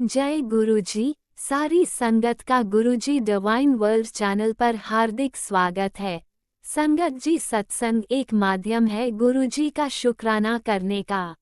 जय गुरुजी। सारी संगत का गुरुजी डिवाइन वर्ल्ड चैनल पर हार्दिक स्वागत है। संगत जी, सत्संग एक माध्यम है गुरुजी का शुक्राना करने का।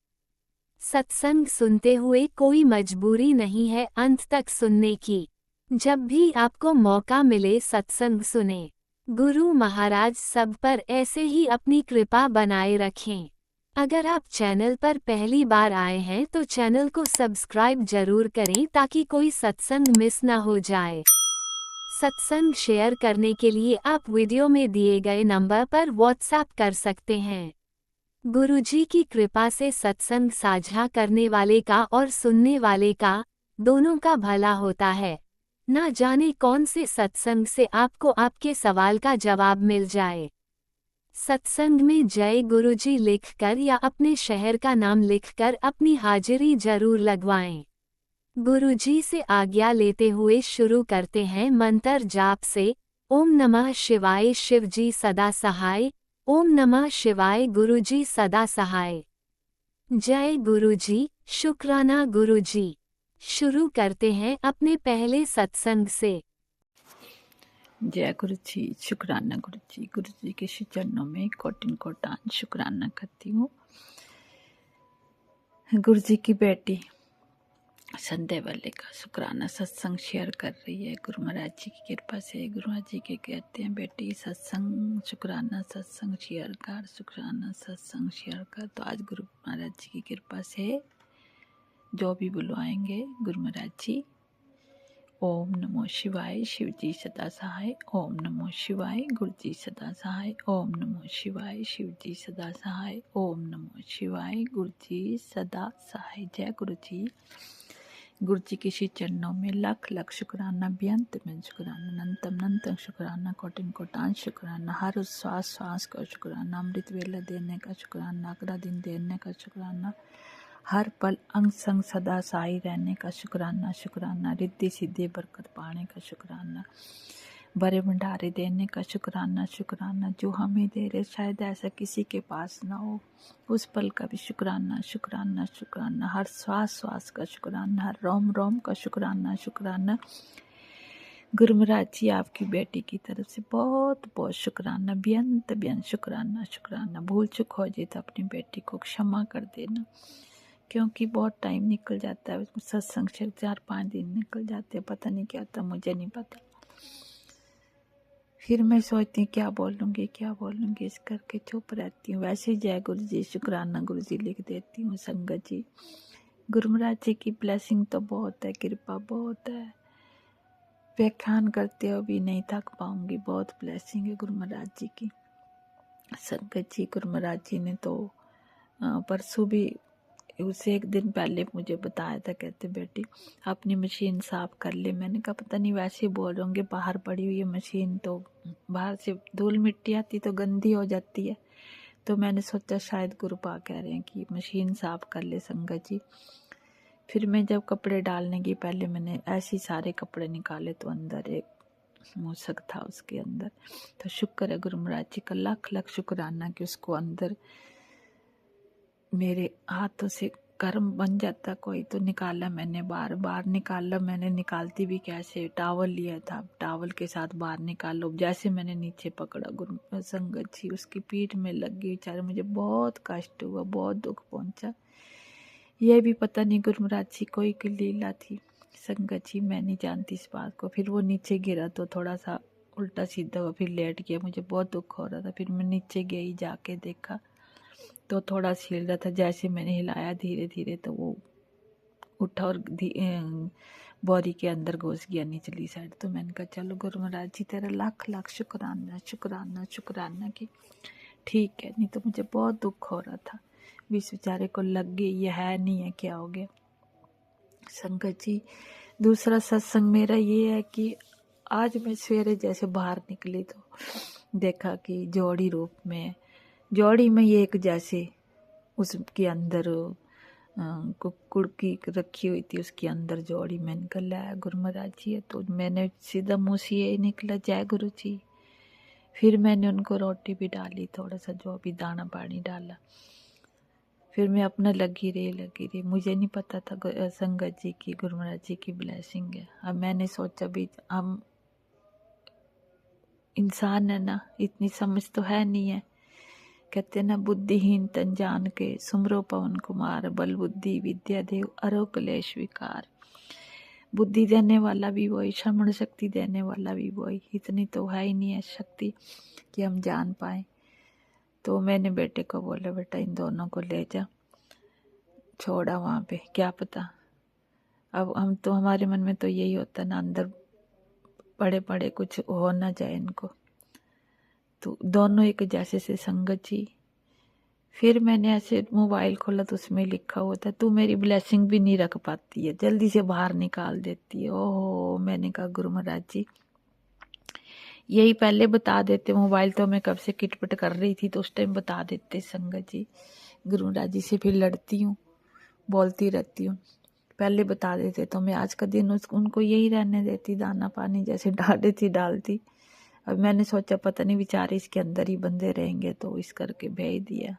सत्संग सुनते हुए कोई मजबूरी नहीं है अंत तक सुनने की। जब भी आपको मौका मिले सत्संग सुने। गुरु महाराज सब पर ऐसे ही अपनी कृपा बनाए रखें। अगर आप चैनल पर पहली बार आए हैं तो चैनल को सब्सक्राइब जरूर करें ताकि कोई सत्संग मिस ना हो जाए। सत्संग शेयर करने के लिए आप वीडियो में दिए गए नंबर पर व्हाट्सएप कर सकते हैं। गुरुजी की कृपा से सत्संग साझा करने वाले का और सुनने वाले का, दोनों का भला होता है। ना जाने कौन से सत्संग से आपको आपके सवाल का जवाब मिल जाए। सत्संग में जय गुरुजी लिखकर या अपने शहर का नाम लिखकर अपनी हाजिरी जरूर लगवाएं। गुरुजी से आज्ञा लेते हुए शुरू करते हैं मंत्र जाप से। ओम नमः शिवाय शिवजी सदा सहाय। ओम नमः शिवाय गुरुजी सदा सहाय। जय गुरुजी, शुक्राना गुरुजी। शुरू करते हैं अपने पहले सत्संग से। जय गुरु जी, शुक्राना गुरु जी के श्री चरणों में कोटिन कोटान शुक्राना करती हूँ। गुरु जी की बेटी संध्या वाले का शुक्राना सत्संग शेयर कर रही है गुरु महाराज जी की कृपा से। गुरु महाराज जी के कहते हैं, बेटी सत्संग शुक्राना सत्संग शेयर कर, शुक्राना सत्संग शेयर कर। तो आज गुरु महाराज जी की कृपा से जो भी बुलवाएंगे गुरु महाराज जी, ओम नमो शिवाय शिवजी सदा सहाय। ओम नमो शिवाय गुरुजी सदा सहाय। ओम नमो शिवाय शिवजी सदा सहाय। ओम नमो शिवाय गुरुजी सदा सहाय। जय गुरु जी। गुरु जी के श्री चरणों में लख लख शुक्राना, बेअंत में शुक्राना, अनंतम अनंतम शुक्राना, कोटिन कोटान शुक्राना। हर उस श्वास श्वास का शुक्राना, अमृत वेला देने का शुक्राना, अगला दिन देने का शुक्राना, हर पल अंग संग सदा साई रहने का शुक्राना शुक्राना, रिद्धि सिद्धि बरकत पाने का शुक्राना, बड़े भंडारे देने का शुक्राना शुक्राना। जो हमें दे रहे शायद ऐसा किसी के पास ना हो, उस पल का भी शुक्राना शुक्राना शुक्राना। हर श्वास श्वास का शुक्राना, हर रोम रोम का शुक्राना शुक्राना। गुरु महाराज जी, आपकी बेटी की तरफ से बहुत बहुत शुक्राना, बेअंत बेअंत शुक्राना शुक्राना। भूल चूक हो जाए तो अपनी बेटी को क्षमा कर देना, क्योंकि बहुत टाइम निकल जाता है सत्संग से, 4-5 दिन निकल जाते हैं, पता नहीं क्या होता, मुझे नहीं पता। फिर मैं सोचती हूँ क्या बोलूँगी इस करके चुप रहती हूँ। वैसे ही जय गुरु जी शुक्राना गुरु जी लिख देती हूँ। संगत जी, गुरु महाराज जी की ब्लेसिंग तो बहुत है, कृपा बहुत है। व्याख्यान करते हो भी नहीं थक पाऊंगी, बहुत ब्लेसिंग है गुरु महाराज जी की। संगत जी, गुरु महाराज जी ने तो परसों भी, उससे एक दिन पहले मुझे बताया था, कहते बेटी अपनी मशीन साफ कर ले। मैंने कहा पता नहीं, वैसे बोल रहे होंगे, बाहर पड़ी हुई है मशीन, तो बाहर से धूल मिट्टी आती तो गंदी हो जाती है। तो मैंने सोचा शायद गुरुपा कह रहे हैं कि मशीन साफ कर ले संगत जी। फिर मैं जब कपड़े डालने की, पहले मैंने ऐसे सारे कपड़े निकाले तो अंदर एक मूसक था उसके अंदर। तो शुक्र है गुरु महाराज जी का, लाख लाख शुक्राना कि उसको अंदर मेरे हाथों से कर्म बन जाता कोई, तो निकाला मैंने, बार बार निकाला मैंने। निकालती भी कैसे, टावल लिया था, टावल के साथ बाहर निकालो। जैसे मैंने नीचे पकड़ा गुरु संगत जी, उसकी पीठ में लग गई बेचारे। मुझे बहुत कष्ट हुआ, बहुत दुख पहुंचा। यह भी पता नहीं गुरु महाराज जी कोई की लीला थी संगत जी, मैं नहीं जानती इस बात को। फिर वो नीचे गिरा तो थोड़ा सा उल्टा सीधा हुआ, फिर लेट गया। मुझे बहुत दुख हो रहा था। फिर मैं नीचे गई, जाके देखा तो थोड़ा हिल रहा था। जैसे मैंने हिलाया धीरे धीरे तो वो उठा और बोरी के अंदर घुस गया निचली साइड। तो मैंने कहा चलो गुरु महाराज जी तेरा लाख लाख शुक्राना शुक्राना शुक्राना कि ठीक है, नहीं तो मुझे बहुत दुख हो रहा था। इस बेचारे को लग गई, ये है नहीं है, क्या हो गया। संगत जी, दूसरा सत्संग मेरा ये है कि आज मैं सवेरे जैसे बाहर निकली तो देखा कि जोड़ी रूप में, जोड़ी में ये एक जैसे उसके अंदर कुड़की रखी हुई थी, उसके अंदर जोड़ी। मैंने कहा लै गुरु महाराज जी है, तो मैंने सीधा मुँह से यही निकला जय गुरु जी। फिर मैंने उनको रोटी भी डाली, थोड़ा सा जो भी दाना पानी डाला। फिर मैं अपना लगी रही। मुझे नहीं पता था संगत जी की, गुरु महाराज जी की ब्लेसिंग है। अब मैंने सोचा भी हम इंसान है ना, इतनी समझ तो है नहीं है। कहते ना बुद्धिहीन तन जान के सुमरो पवन कुमार, बल बुद्धि विद्या देव अरो क्लेश विकार। बुद्धि देने वाला भी वही, श्रवण शक्ति देने वाला भी वही। इतनी तो है ही नहीं है शक्ति कि हम जान पाए। तो मैंने बेटे को बोला, बेटा इन दोनों को ले जा, छोड़ा वहाँ पे, क्या पता। अब हम तो, हमारे मन में तो यही होता ना, अंदर बड़े बड़े कुछ हो ना जाए इनको। तो दोनों एक जैसे से संगत जी। फिर मैंने ऐसे मोबाइल खोला तो उसमें लिखा हुआ था, तू मेरी ब्लेसिंग भी नहीं रख पाती है, जल्दी से बाहर निकाल देती है। ओहो, मैंने कहा गुरु महाराज जी यही पहले बता देते, मोबाइल तो मैं कब से किटपिट कर रही थी, तो उस टाइम बता देते संगत जी। गुरु महाराज जी से फिर लड़ती हूँ, बोलती रहती हूँ, पहले बता देते तो मैं आज का दिन उनको यही रहने देती, दाना पानी जैसे डालती थी डालती। अब मैंने सोचा पता नहीं बेचारे इसके अंदर ही बंदे रहेंगे, तो इस करके भेज दिया।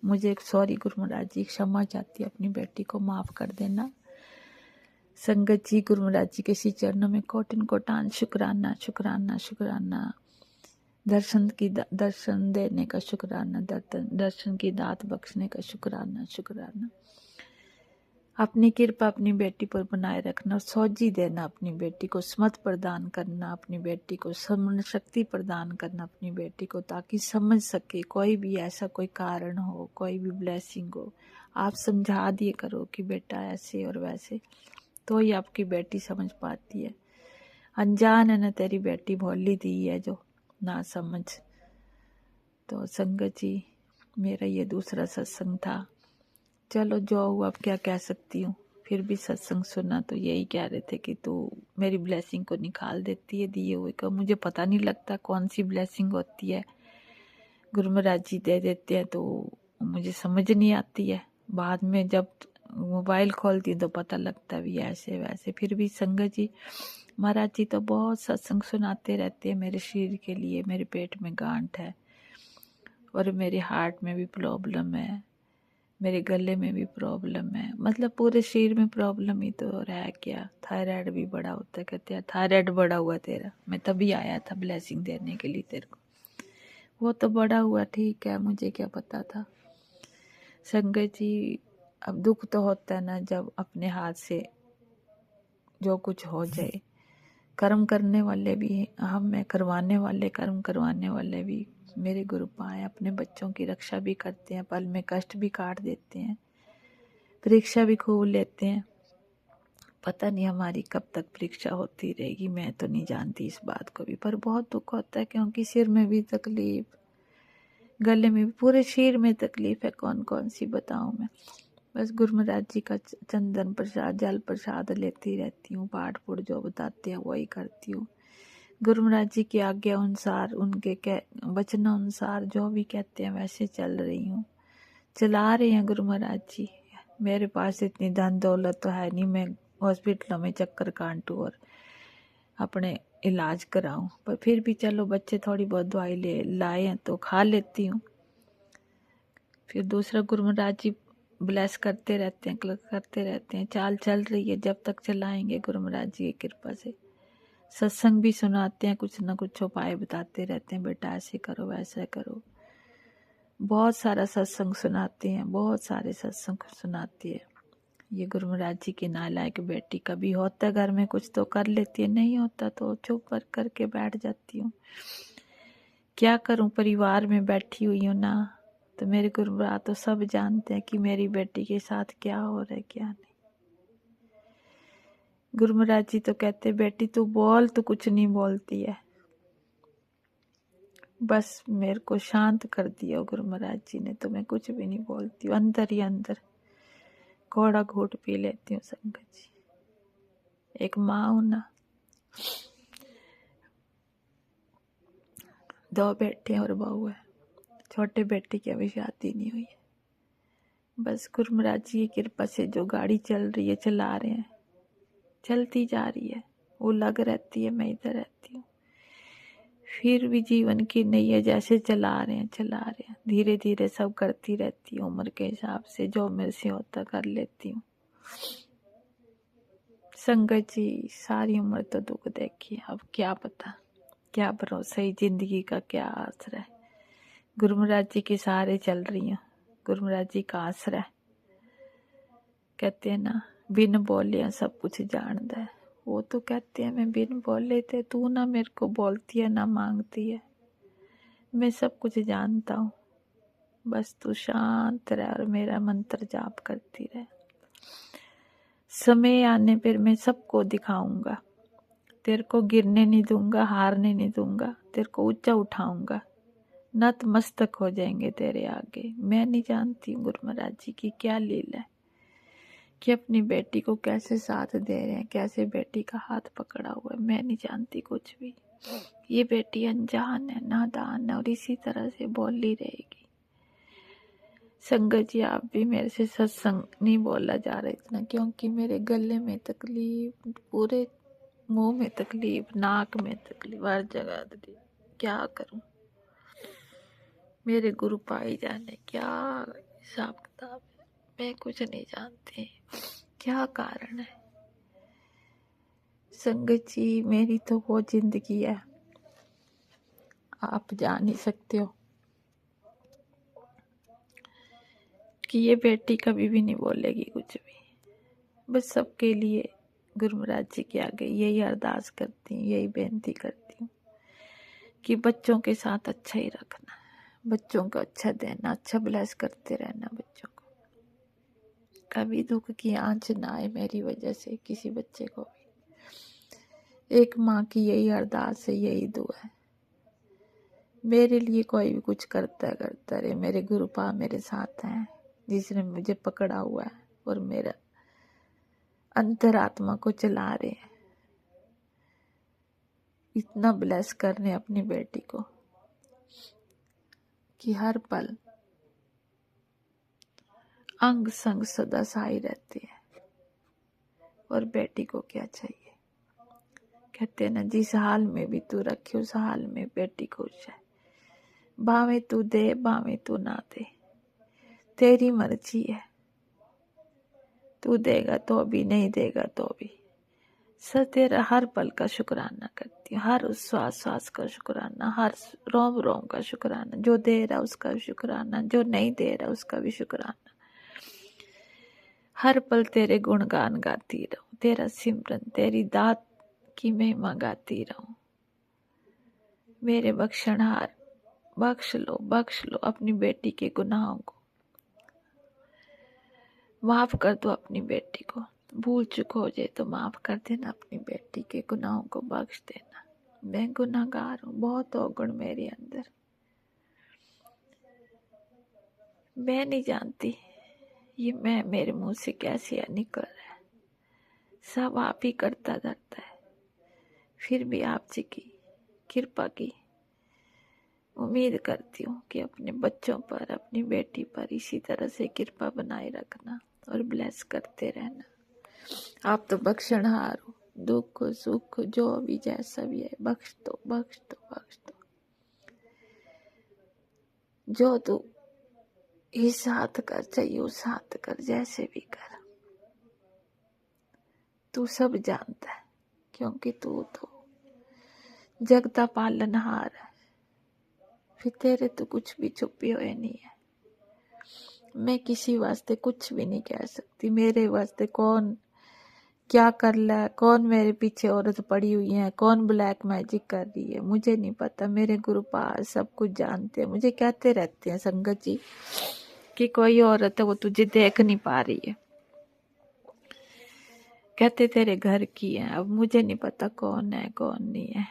मुझे सॉरी गुरु महाराज जी, क्षमा चाहती, अपनी बेटी को माफ़ कर देना। संगत जी गुरु महाराज जी के श्री चरणों में कोटिन कोटान शुक्राना शुक्राना शुक्राना। दर्शन देने का शुक्राना, दर्शन की दात बख्शने का शुक्राना शुक्राना। अपनी कृपा अपनी बेटी पर बनाए रखना, सोजी देना, अपनी बेटी को समझ प्रदान करना, अपनी बेटी को समझ शक्ति प्रदान करना, अपनी बेटी को, ताकि समझ सके। कोई भी ऐसा कोई कारण हो, कोई भी ब्लेसिंग हो, आप समझा दिए करो कि बेटा ऐसे और वैसे, तो ही आपकी बेटी समझ पाती है। अनजान है ना तेरी बेटी, भोली दी है जो ना समझ। तो संगत जी मेरा ये दूसरा सत्संग था। चलो जो हुआ, अब क्या कह सकती हूँ। फिर भी सत्संग सुना तो यही कह रहे थे कि तू मेरी ब्लेसिंग को निकाल देती है दिए हुए का। मुझे पता नहीं लगता कौन सी ब्लेसिंग होती है, गुरु महाराज जी दे देते हैं तो मुझे समझ नहीं आती है। बाद में जब मोबाइल खोलती हूँ तो पता लगता भी ऐसे वैसे। फिर भी संगत जी महाराज जी तो बहुत सत्संग सुनाते रहते हैं मेरे शरीर के लिए। मेरे पेट में गांठ है और मेरे हार्ट में भी प्रॉब्लम है, मेरे गले में भी प्रॉब्लम है, मतलब पूरे शरीर में प्रॉब्लम ही तो रह क्या। थायराइड भी बड़ा होता है, कहते हैं थायराइड बड़ा हुआ तेरा। मैं तभी आया था ब्लेसिंग देने के लिए तेरे को, वो तो बड़ा हुआ ठीक है, मुझे क्या पता था। संगत जी अब दुख तो होता है ना जब अपने हाथ से जो कुछ हो जाए। कर्म करने वाले भी हम में, करवाने वाले, कर्म करवाने वाले भी मेरे गुरु पाए, अपने बच्चों की रक्षा भी करते हैं, पल में कष्ट भी काट देते हैं, परीक्षा भी खूब लेते हैं। पता नहीं हमारी कब तक परीक्षा होती रहेगी, मैं तो नहीं जानती इस बात को भी। पर बहुत दुख होता है क्योंकि सिर में भी तकलीफ, गले में भी, पूरे शरीर में तकलीफ है। कौन कौन सी बताऊं मैं। बस गुरु महाराज जी का चंदन प्रसाद, जल प्रसाद लेती रहती हूँ, पाठ पुठ जो बताते हैं वही करती हूँ। गुरु महाराज जी की आज्ञा अनुसार, उनके वचन अनुसार जो भी कहते हैं वैसे चल रही हूँ, चला रहे हैं गुरु महाराज जी। मेरे पास इतनी धन दौलत तो है नहीं मैं हॉस्पिटलों में चक्कर काटूँ और अपने इलाज कराऊं, पर फिर भी चलो बच्चे थोड़ी बहुत दवाई लाए हैं तो खा लेती हूँ। फिर दूसरा गुरु महाराज जी ब्लेस करते रहते हैं, चाल चल रही है जब तक चलाएंगे गुरु महाराज जी की कृपा से। सत्संग भी सुनाते हैं, कुछ ना कुछ उपाय बताते रहते हैं, बेटा ऐसे करो वैसा करो। बहुत सारा सत्संग सुनाते हैं, बहुत सारे सत्संग सुनाती है ये गुरु महाराज जी की नालायक बेटी। कभी होता है घर में कुछ तो कर लेती है, नहीं होता तो चुप करके बैठ जाती हूँ। क्या करूँ, परिवार में बैठी हुई हूँ ना, तो मेरे गुरु महाराज तो सब जानते हैं कि मेरी बेटी के साथ क्या हो रहा है क्या नहीं। गुरु महाराज जी तो कहते बेटी तू बोल, तो कुछ नहीं बोलती है। बस मेरे को शांत कर दिया गुरु महाराज जी ने, तो मैं कुछ भी नहीं बोलती हूँ, अंदर ही अंदर घोड़ा घूट पी लेती हूँ। संगत जी एक माँ हूँ ना, 2 बेटे और बहू है। छोटे बेटे की अभी शादी नहीं हुई है। बस गुरु महाराज जी की कृपा से जो गाड़ी चल रही है चला रहे हैं, चलती जा रही है। वो लग रहती है, मैं इधर रहती हूँ। फिर भी जीवन की नैया जैसे चला रहे हैं, धीरे धीरे सब करती रहती हूँ। उम्र के हिसाब से जो मेरे से होता कर लेती हूँ। संगत जी सारी उम्र तो दुख देखी, अब क्या पता, क्या भरोसा ही जिंदगी का, क्या आसरा है। गुरु महाराज जी के सहारे चल रही हूँ, गुरु महाराज जी का आसरा है। कहते हैं ना, बिन बोले सब कुछ जानता है। वो तो कहते हैं मैं बिन बोले थे, तू ना मेरे को बोलती है ना मांगती है, मैं सब कुछ जानता हूँ, बस तू शांत रह और मेरा मंत्र जाप करती रहे। समय आने पर मैं सबको दिखाऊंगा, तेरे को गिरने नहीं दूंगा, हारने नहीं दूंगा, तेरे को ऊंचा उठाऊंगा, नतमस्तक हो जाएंगे तेरे आगे। मैं नहीं जानती गुरु महाराज जी की क्या लीला है कि अपनी बेटी को कैसे साथ दे रहे हैं, कैसे बेटी का हाथ पकड़ा हुआ है, मैं नहीं जानती कुछ भी। ये बेटी अनजान है, नादान है और इसी तरह से बोली रहेगी। संगत जी आप भी मेरे से सत्संग नहीं बोला जा रहा इतना, क्योंकि मेरे गले में तकलीफ, पूरे मुंह में तकलीफ, नाक में तकलीफ, हर जगह तकलीफ। क्या करूं, मेरे गुरु पाई जाने क्या हिसाब किताब है, मैं कुछ नहीं जानती क्या कारण है। संगत जी मेरी तो वो जिंदगी है, आप जान ही सकते हो कि ये बेटी कभी भी नहीं बोलेगी कुछ भी। बस सबके लिए गुरु महाराज जी के आगे यही अरदास करती हूँ, यही बेनती करती हूँ कि बच्चों के साथ अच्छा ही रखना, बच्चों को अच्छा देना, अच्छा ब्लेस करते रहना बच्चों को। कभी दुख की आंच ना आए मेरी वजह से किसी बच्चे को भी। एक माँ की यही अरदास है, यही दुआ है। मेरे लिए कोई भी कुछ करता रहे, मेरे गुरु पा मेरे साथ हैं, जिसने मुझे पकड़ा हुआ है और मेरा अंतरात्मा को चला रहे हैं। इतना ब्लेस करने अपनी बेटी को कि हर पल अंग संग सदा साई रहती है। और बेटी को क्या चाहिए, कहते हैं ना, जिस हाल में भी तू रखी उस हाल में बेटी खुश है। भावे तू दे भावे तू ना दे, तेरी मर्जी है, तू देगा तो भी नहीं देगा तो भी। सर तेरा हर पल का शुक्राना करती हूँ, हर उस श्वास श्वास का शुक्राना, हर रोम रोम का शुक्राना, जो दे रहा उसका भी शुक्राना, जो नहीं दे रहा उसका भी शुक्राना। हर पल तेरे गुणगान गाती रहूं, तेरा सिमरन तेरी दात की महिमा गाती रहूं। मेरे बख्शनहार बख्श लो अपनी बेटी के गुनाहों को, माफ कर दो अपनी बेटी को। भूल चुक हो जाए तो माफ कर देना, अपनी बेटी के गुनाहों को बख्श देना। मैं गुनाहगार हूँ, बहुत अवगुण मेरे अंदर, मैं नहीं जानती ये मैं मेरे मुंह से कैसे निकल रहा है। सब आप ही करता धरता है, फिर भी आप जी की कृपा की उम्मीद करती हूँ कि अपने बच्चों पर, अपनी बेटी पर इसी तरह से कृपा बनाए रखना और ब्लेस करते रहना। आप तो बख्शनहार हो, दुख सुख जो भी जैसा भी है बख्श दो बख्श दो बख्श दो। जो तू इस हाथ कर चाहिए उस हाथ कर, जैसे भी कर, तू सब जानता है, क्योंकि तू तो जगता पालनहार है। फिर तेरे तो कुछ भी छुपे हुए नहीं है। मैं किसी वास्ते कुछ भी नहीं कह सकती, मेरे वास्ते कौन क्या कर रहा है, कौन मेरे पीछे औरत पड़ी हुई है, कौन ब्लैक मैजिक कर रही है, मुझे नहीं पता। मेरे गुरु पास सब कुछ जानते हैं। मुझे कहते रहते हैं संगत जी कि कोई औरत है वो तुझे देख नहीं पा रही है, कहते तेरे घर की है। अब मुझे नहीं पता कौन है कौन नहीं है,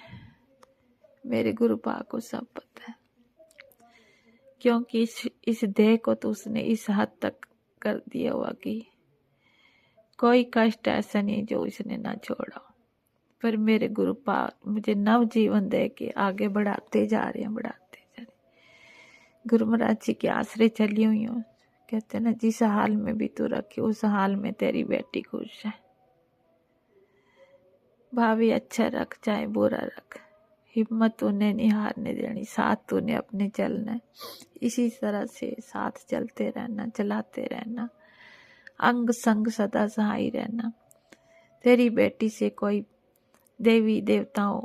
मेरे गुरु पा को सब पता है, क्योंकि इस देह को तो उसने इस हद तक कर दिया हुआ कि कोई कष्ट ऐसा नहीं जो इसने ना छोड़ा। पर मेरे गुरु पाक मुझे नव जीवन दे के आगे बढ़ाते जा रहे हैं, बढ़ाते जा रहे हैं। गुरु महाराज जी के आश्रय चली हुई हूँ। कहते ना, जिस हाल में भी तू रखी उस हाल में तेरी बेटी खुश है। भाभी अच्छा रख चाहे बुरा रख, हिम्मत तूने नहीं हारने देनी, साथ तूने अपने चलना है। इसी तरह से साथ चलते रहना, चलाते रहना, अंग संग सदा सहाय रहना। तेरी बेटी से कोई देवी देवताओं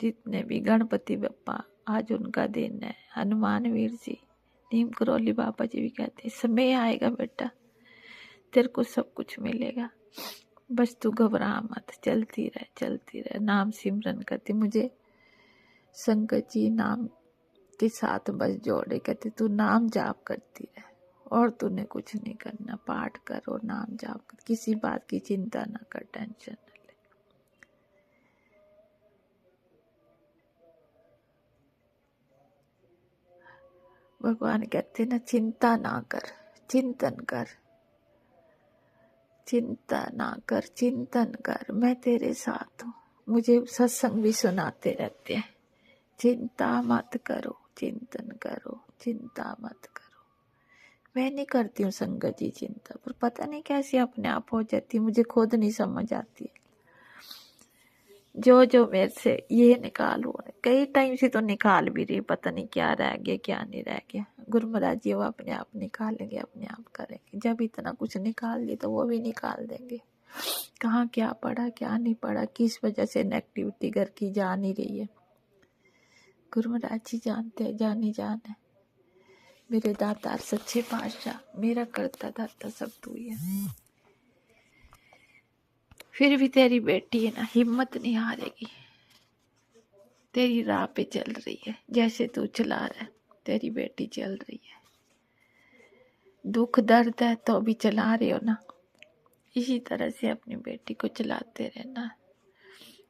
जितने भी, गणपति बप्पा आज उनका दिन है, हनुमान वीर जी, नीम करोली बाबा जी भी कहते हैं समय आएगा बेटा तेरे को सब कुछ मिलेगा, बस तू घबरा मत, चलती रह, नाम सिमरन करती। मुझे संगत जी नाम के साथ बस जोड़े, कहते तू नाम जाप करती रह और तूने कुछ नहीं करना, पाठ कर और नाम जाप कर, किसी बात की चिंता ना कर, टेंशन ना ले। भगवान कहते ना चिंता ना कर, चिंतन कर, चिंता ना कर, चिंतन कर, मैं तेरे साथ हूँ। मुझे सत्संग भी सुनाते रहते हैं, चिंता मत करो, चिंतन करो, चिंता मत करो। मैं नहीं करती हूँ संगत जी चिंता, पर पता नहीं कैसे अपने आप हो जाती, मुझे खुद नहीं समझ आती है। जो मेरे से ये निकालो, कई टाइम से तो निकाल भी रही, पता नहीं क्या रह गया क्या नहीं रह गया। गुरु महाराज जी वो अपने आप निकालेंगे, अपने आप करेंगे। जब इतना कुछ निकाल दिया तो वो भी निकाल देंगे। कहाँ क्या पड़ा क्या नहीं पड़ा, किस वजह से नेगेटिविटी घर की जा नहीं रही है, गुरु महाराज जी जानते हैं, जानी जान है। मेरे दाता सच्चे पातशाह, मेरा करता दाता सब तू ही है। फिर भी तेरी बेटी है ना, हिम्मत नहीं हारेगी, तेरी राह पे चल रही है, जैसे तू चला रहा है तेरी बेटी चल रही है। दुख दर्द है तो भी चला रहे हो ना, इसी तरह से अपनी बेटी को चलाते रहना।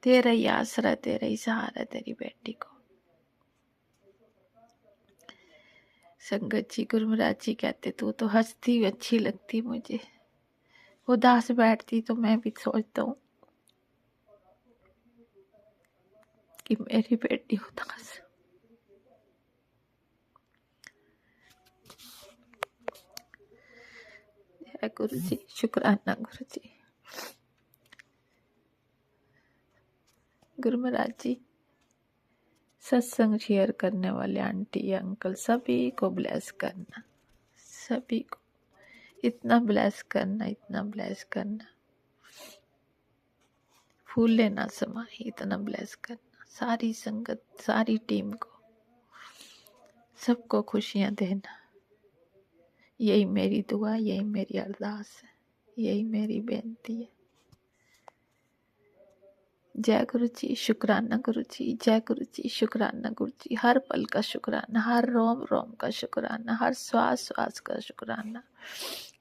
तेरा ही आसरा, तेरा ही सहारा तेरी बेटी को। संगत जी गुरु महाराज जी कहते तू तो हंसती अच्छी लगती मुझे, उदास बैठती तो मैं भी सोचता हूँ कि मेरी बेटी उदास। जय गुरु जी, शुक्राना गुरु जी। गुरु महाराज जी सत्संग शेयर करने वाले आंटी अंकल सभी को ब्लेस करना, सभी को इतना ब्लेस करना, इतना ब्लेस करना, फूले ना समाए इतना ब्लेस करना। सारी संगत, सारी टीम को, सबको खुशियां देना। यही मेरी दुआ, यही मेरी अरदास है, यही मेरी बेनती है। जय गुरु जी, शुक्राना गुरु जी, जय गुरु जी, शुक्राना गुरु जी। हर पल का शुक्राना, हर रोम रोम का शुक्राना, हर श्वास श्वास का शुक्राना।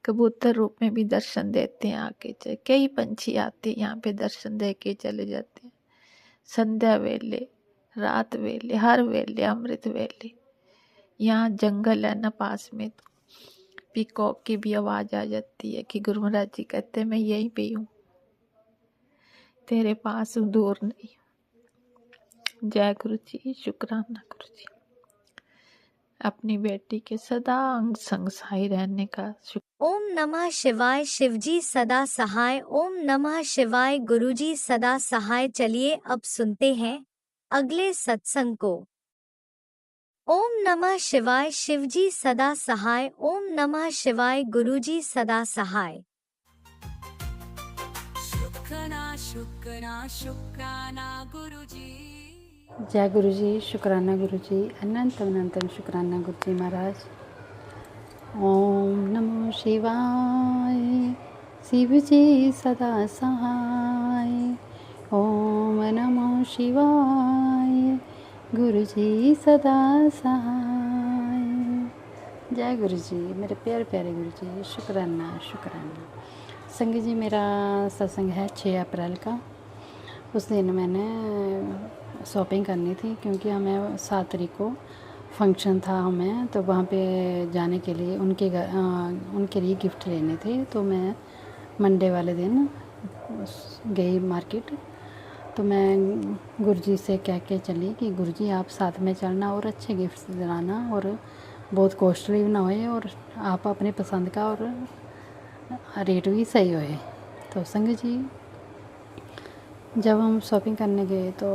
कबूतर रूप में भी दर्शन देते हैं आके, चाहे कई पंछी आते हैं यहाँ पे दर्शन दे के चले जाते हैं। संध्या वेले, रात वेले, हर वेले, अमृत वेले। यहाँ जंगल है ना पास में, तो पीकॉक की भी आवाज आ जाती है कि गुरु महाराज जी कहते हैं मैं यहीं पे हूँ, तेरे पास दूर नहीं। जय गुरु जी, शुक्राना गुरु जी। अपनी बेटी के सदा अंग संग सहाय रहने का ओम नमः शिवाय। शिवजी सदा सहाय। ओम नमः शिवाय। गुरुजी सदा सहाय। चलिए अब सुनते हैं अगले सत्संग को। ओम नमः शिवाय। शिवजी सदा सहाय। ओम नमः शिवाय। गुरुजी सदा सहाय। शुक्राना गुरुजी। जय गुरु जी, शुक्राना गुरु जी, अनंत अनंतम शुक्राना गुरु जी महाराज। ओम नमो शिवाय। शिव जी सदा सहाय। ओम नमो शिवाय। गुरु जी सदा सहाय। जय गुरु जी, मेरे प्यारे प्यारे गुरु जी, शुक्राना शुक्राना। संगत जी, मेरा सत्संग है 6 अप्रैल का। उस दिन मैंने शॉपिंग करनी थी क्योंकि हमें 7 तारीख को फंक्शन था हमें, तो वहाँ पे जाने के लिए उनके लिए गिफ्ट लेने थे। तो मैं मंडे वाले दिन गई मार्केट। तो मैं गुरुजी से कह के चली कि गुरुजी आप साथ में चलना और अच्छे गिफ्ट दिलाना और बहुत कॉस्टली ना होए और आप अपने पसंद का और रेट भी सही होए। तो संगत जी जब हम शॉपिंग करने गए तो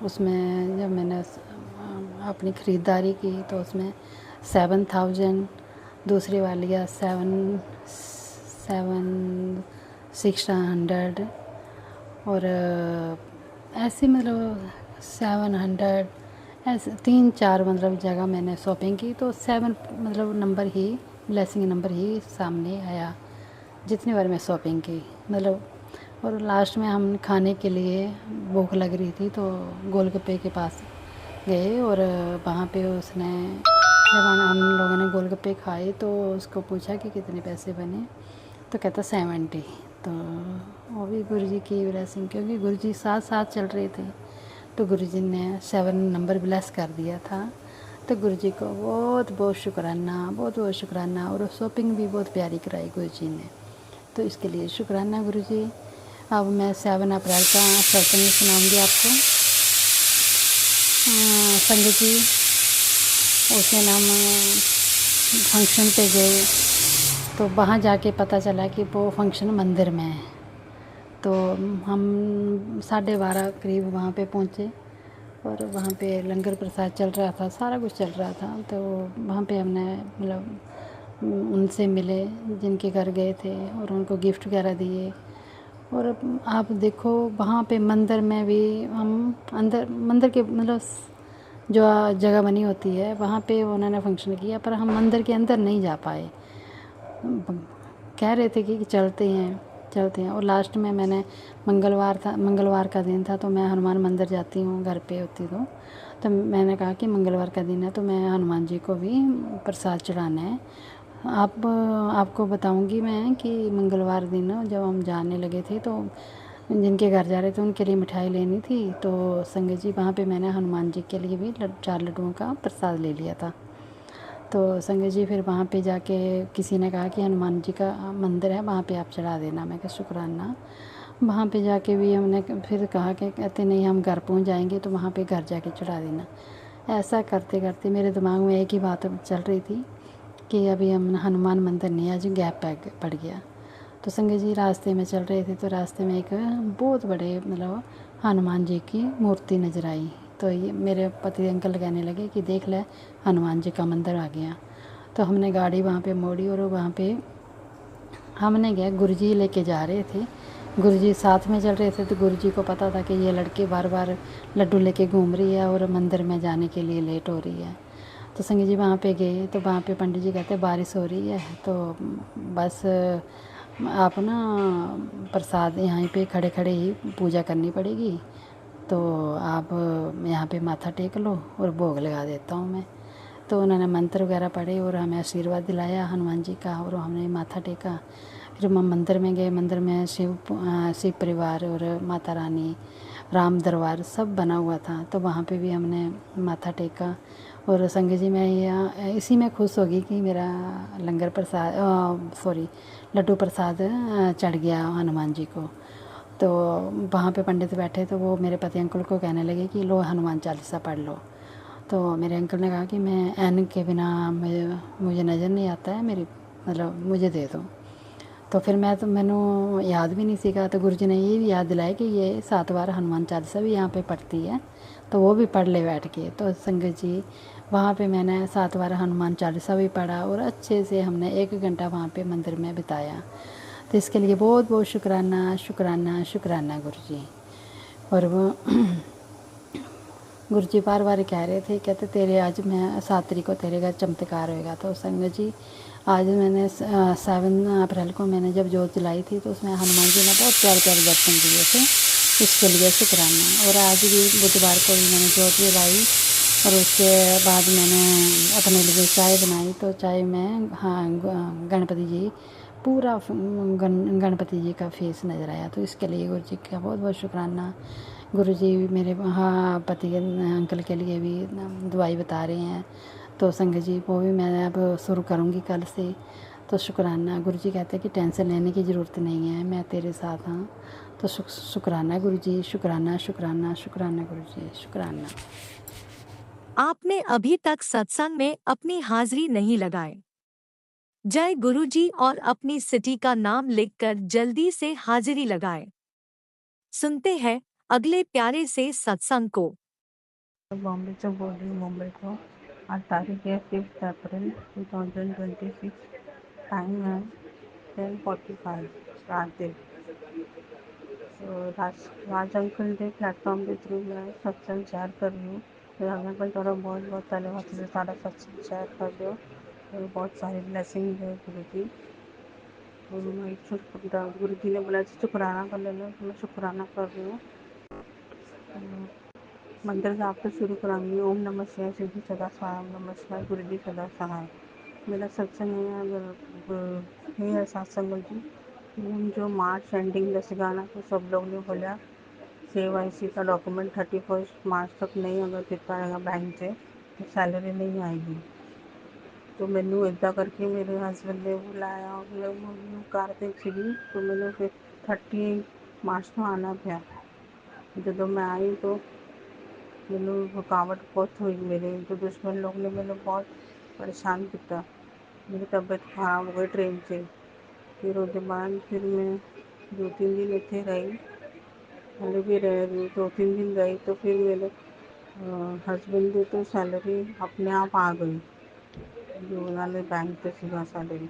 उसमें जब मैंने अपनी ख़रीदारी की तो उसमें 7,000, दूसरी वाली का 600 और ऐसे मतलब 700, ऐसे 3-4 मतलब जगह मैंने शॉपिंग की तो 7 मतलब नंबर ही ब्लेसिंग नंबर ही सामने आया जितनी बार मैं शॉपिंग की मतलब। और लास्ट में हम खाने के लिए भूख लग रही थी तो गोलगप्पे के पास गए और वहाँ पे उसने जब हम लोगों ने गोलगप्पे खाए तो उसको पूछा कि कितने पैसे बने तो कहता 70। तो वो भी गुरु जी की ब्लेसिंग, क्योंकि गुरु जी साथ साथ चल रहे थे तो गुरु जी ने 7 नंबर ब्लेस कर दिया था। तो गुरु जी को बहुत बहुत शुक्राना, बहुत बहुत शुक्राना। और शॉपिंग भी बहुत प्यारी कराई गुरु जी ने, तो इसके लिए शुक्राना गुरु जी। अब मैं 7 अप्रैल का सत्संग सुनाऊंगी आपको। संगत जी, उस दिन हम फंक्शन पे गए तो वहाँ जाके पता चला कि वो फंक्शन मंदिर में है। तो हम 12:30 करीब वहाँ पे पहुँचे और वहाँ पे लंगर प्रसाद चल रहा था, सारा कुछ चल रहा था। तो वहाँ पे हमने मतलब उनसे मिले जिनके घर गए थे और उनको गिफ्ट वगैरह दिए। और आप देखो वहाँ पे मंदिर में भी हम अंदर मंदिर के मतलब जो जगह बनी होती है वहाँ पे उन्होंने फंक्शन किया, पर हम मंदिर के अंदर नहीं जा पाए। कह रहे थे कि चलते हैं चलते हैं। और लास्ट में मैंने मंगलवार का दिन था तो मैं हनुमान मंदिर जाती हूँ घर पे होती तो मैंने कहा कि मंगलवार का दिन है तो मैं हनुमान जी को भी प्रसाद चढ़ाना है। आपको बताऊंगी मैं कि मंगलवार दिन जब हम जाने लगे थे तो जिनके घर जा रहे थे उनके लिए मिठाई लेनी थी। तो संगत जी वहाँ पे मैंने हनुमान जी के लिए भी 4 लड्डुओं का प्रसाद ले लिया था। तो संगत जी फिर वहाँ पे जाके किसी ने कहा कि हनुमान जी का मंदिर है वहाँ पे आप चढ़ा देना। मैं कहा शुक्राना। वहाँ पे जाके भी हमने फिर कहा कि कहते नहीं हम घर पहुँच जाएंगे तो वहाँ पे घर जाके चढ़ा देना। ऐसा करते करते मेरे दिमाग में एक ही बात चल रही थी कि अभी हम हनुमान मंदिर नहीं, आज गैप पड़ गया। तो संगत जी रास्ते में चल रहे थे तो रास्ते में एक बहुत बड़े मतलब हनुमान जी की मूर्ति नज़र आई। तो ये मेरे पति अंकल कहने लगे कि देख ले हनुमान जी का मंदिर आ गया। तो हमने गाड़ी वहाँ पे मोड़ी और वहाँ पे हमने गया, गुरु जी लेके जा रहे थे, गुरु जी साथ में चल रहे थे। तो गुरु जी को पता था कि ये लड़के बार बार लड्डू लेके घूम रही है और मंदिर में जाने के लिए लेट हो रही है। तो संगत जी वहाँ पे गए तो वहाँ पे पंडित जी कहते बारिश हो रही है तो बस आप ना प्रसाद यहाँ पे खड़े खड़े ही पूजा करनी पड़ेगी, तो आप यहाँ पे माथा टेक लो और भोग लगा देता हूँ मैं। तो उन्होंने मंत्र वगैरह पढ़े और हमें आशीर्वाद दिलाया हनुमान जी का और हमने माथा टेका। फिर हम मंदिर में गए, मंदिर में शिव परिवार और माता रानी राम दरबार सब बना हुआ था। तो वहाँ पे भी हमने माथा टेका। और संगत जी मैं यहाँ इसी में खुश होगी कि मेरा लंगर प्रसाद सॉरी लड्डू प्रसाद चढ़ गया हनुमान जी को। तो वहाँ पे पंडित बैठे तो वो मेरे पति अंकल को कहने लगे कि लो हनुमान चालीसा पढ़ लो। तो मेरे अंकल ने कहा कि मैं ऐन के बिना मुझे नज़र नहीं आता है, मेरी मतलब मुझे दे दो। तो फिर मैंने याद भी नहीं सीखा तो गुरु जी ने ये भी याद दिलाया कि ये 7 बार हनुमान चालीसा भी यहाँ पे पढ़ती है तो वो भी पढ़ ले बैठ के। तो संगत जी वहाँ पे मैंने 7 बार हनुमान चालीसा भी पढ़ा और अच्छे से हमने 1 घंटा वहाँ पे मंदिर में बिताया। तो इसके लिए बहुत बहुत शुक्राना शुक्राना शुक्राना गुरु जी। और वो गुरु जी बार बार कह रहे थे, कहते तेरे आज मैं 7 तारीख को तेरे घर चमत्कार होएगा। तो संगत जी आज मैंने 7 अप्रैल को मैंने जब जोत जलाई थी तो उसमें हनुमान जी ने बहुत प्यारे प्यारे दर्शन दिए थे, इसके लिए शुक्राना। और आज भी बुधवार को भी मैंने जोत जलाई और उसके बाद मैंने अपने लिए चाय बनाई। तो चाय में गणपति जी पूरा गणपति जी का फेस नज़र आया। तो इसके लिए गुरु जी का बहुत बहुत शुक्राना। गुरु जी मेरे पति अंकल के लिए भी दवाई बता रहे हैं तो संगत जी वो भी मैं अब शुरू करूँगी कल से। तो शुक्राना। गुरु जी कहते हैं कि टेंशन लेने की ज़रूरत नहीं है, मैं तेरे साथ हाँ। तो शुक्राना गुरु जी, शुक्राना शुक्राना शुक्राना गुरु जी, शुक्राना। आपने अभी तक सत्संग में अपनी हाजिरी नहीं लगाई। जय गुरुजी और अपनी सिटी का नाम लिखकर जल्दी से हाजिरी लगाएं। सुनते हैं अगले प्यारे से सत्संग को। बॉम्बे से बोल रही हूँ, मुंबई को। आज तारीख है 5 अप्रैल 2026। टाइम है 10:45 रात। राज अंकल के प्लेटफॉर्म के थ्रू मैं सत्संग शेयर कर रही हूँ। राज अंकल थोड़ा बहुत बहुत धन्यवाद से सारा सत्संग शेयर कर दो और बहुत सारी ब्लेसिंग है गुरु जी। और मैं गुरु जी ने बोला शुक्राना कर लेना, तो मैं शुक्राना कर रही हूँ। मंत्र जाप से शुरू कराऊंगी। ओम नमः शिवाय, शिव जी सदा सहाय, ओम नमः शिवाय, गुरु जी सदा सहाय। मेरा सत्संग है अगर है सत्संग जी। जो मार्च एंडिंग दस गाना तो सब लोग ने बोला KYC का डॉक्यूमेंट 31 मार्च तक नहीं अगर दिख पाएगा बैंक से तो सैलरी नहीं आएगी। तो मैंने इदा करके मेरे हस्बैंड ने बुलाया और मैं कार्तिक सीधी तो मैंने फिर 30 मार्च को आना पाया। जब मैं आई तो मैंने रुकावट बहुत हुई मेरे, तो दुश्मन लोग ने मैंने बहुत परेशान किया। मेरी तबीयत खराब हो गई ट्रेन से। फिर उसके बाद फिर मैं 2-3 दिन इतने रही, हाले भी रह रही 2-3 दिन रही। तो फिर मेरे हस्बैंड की तो सैलरी अपने आप आ गई, जो उन्होंने बैंक से सीधा सैलरी।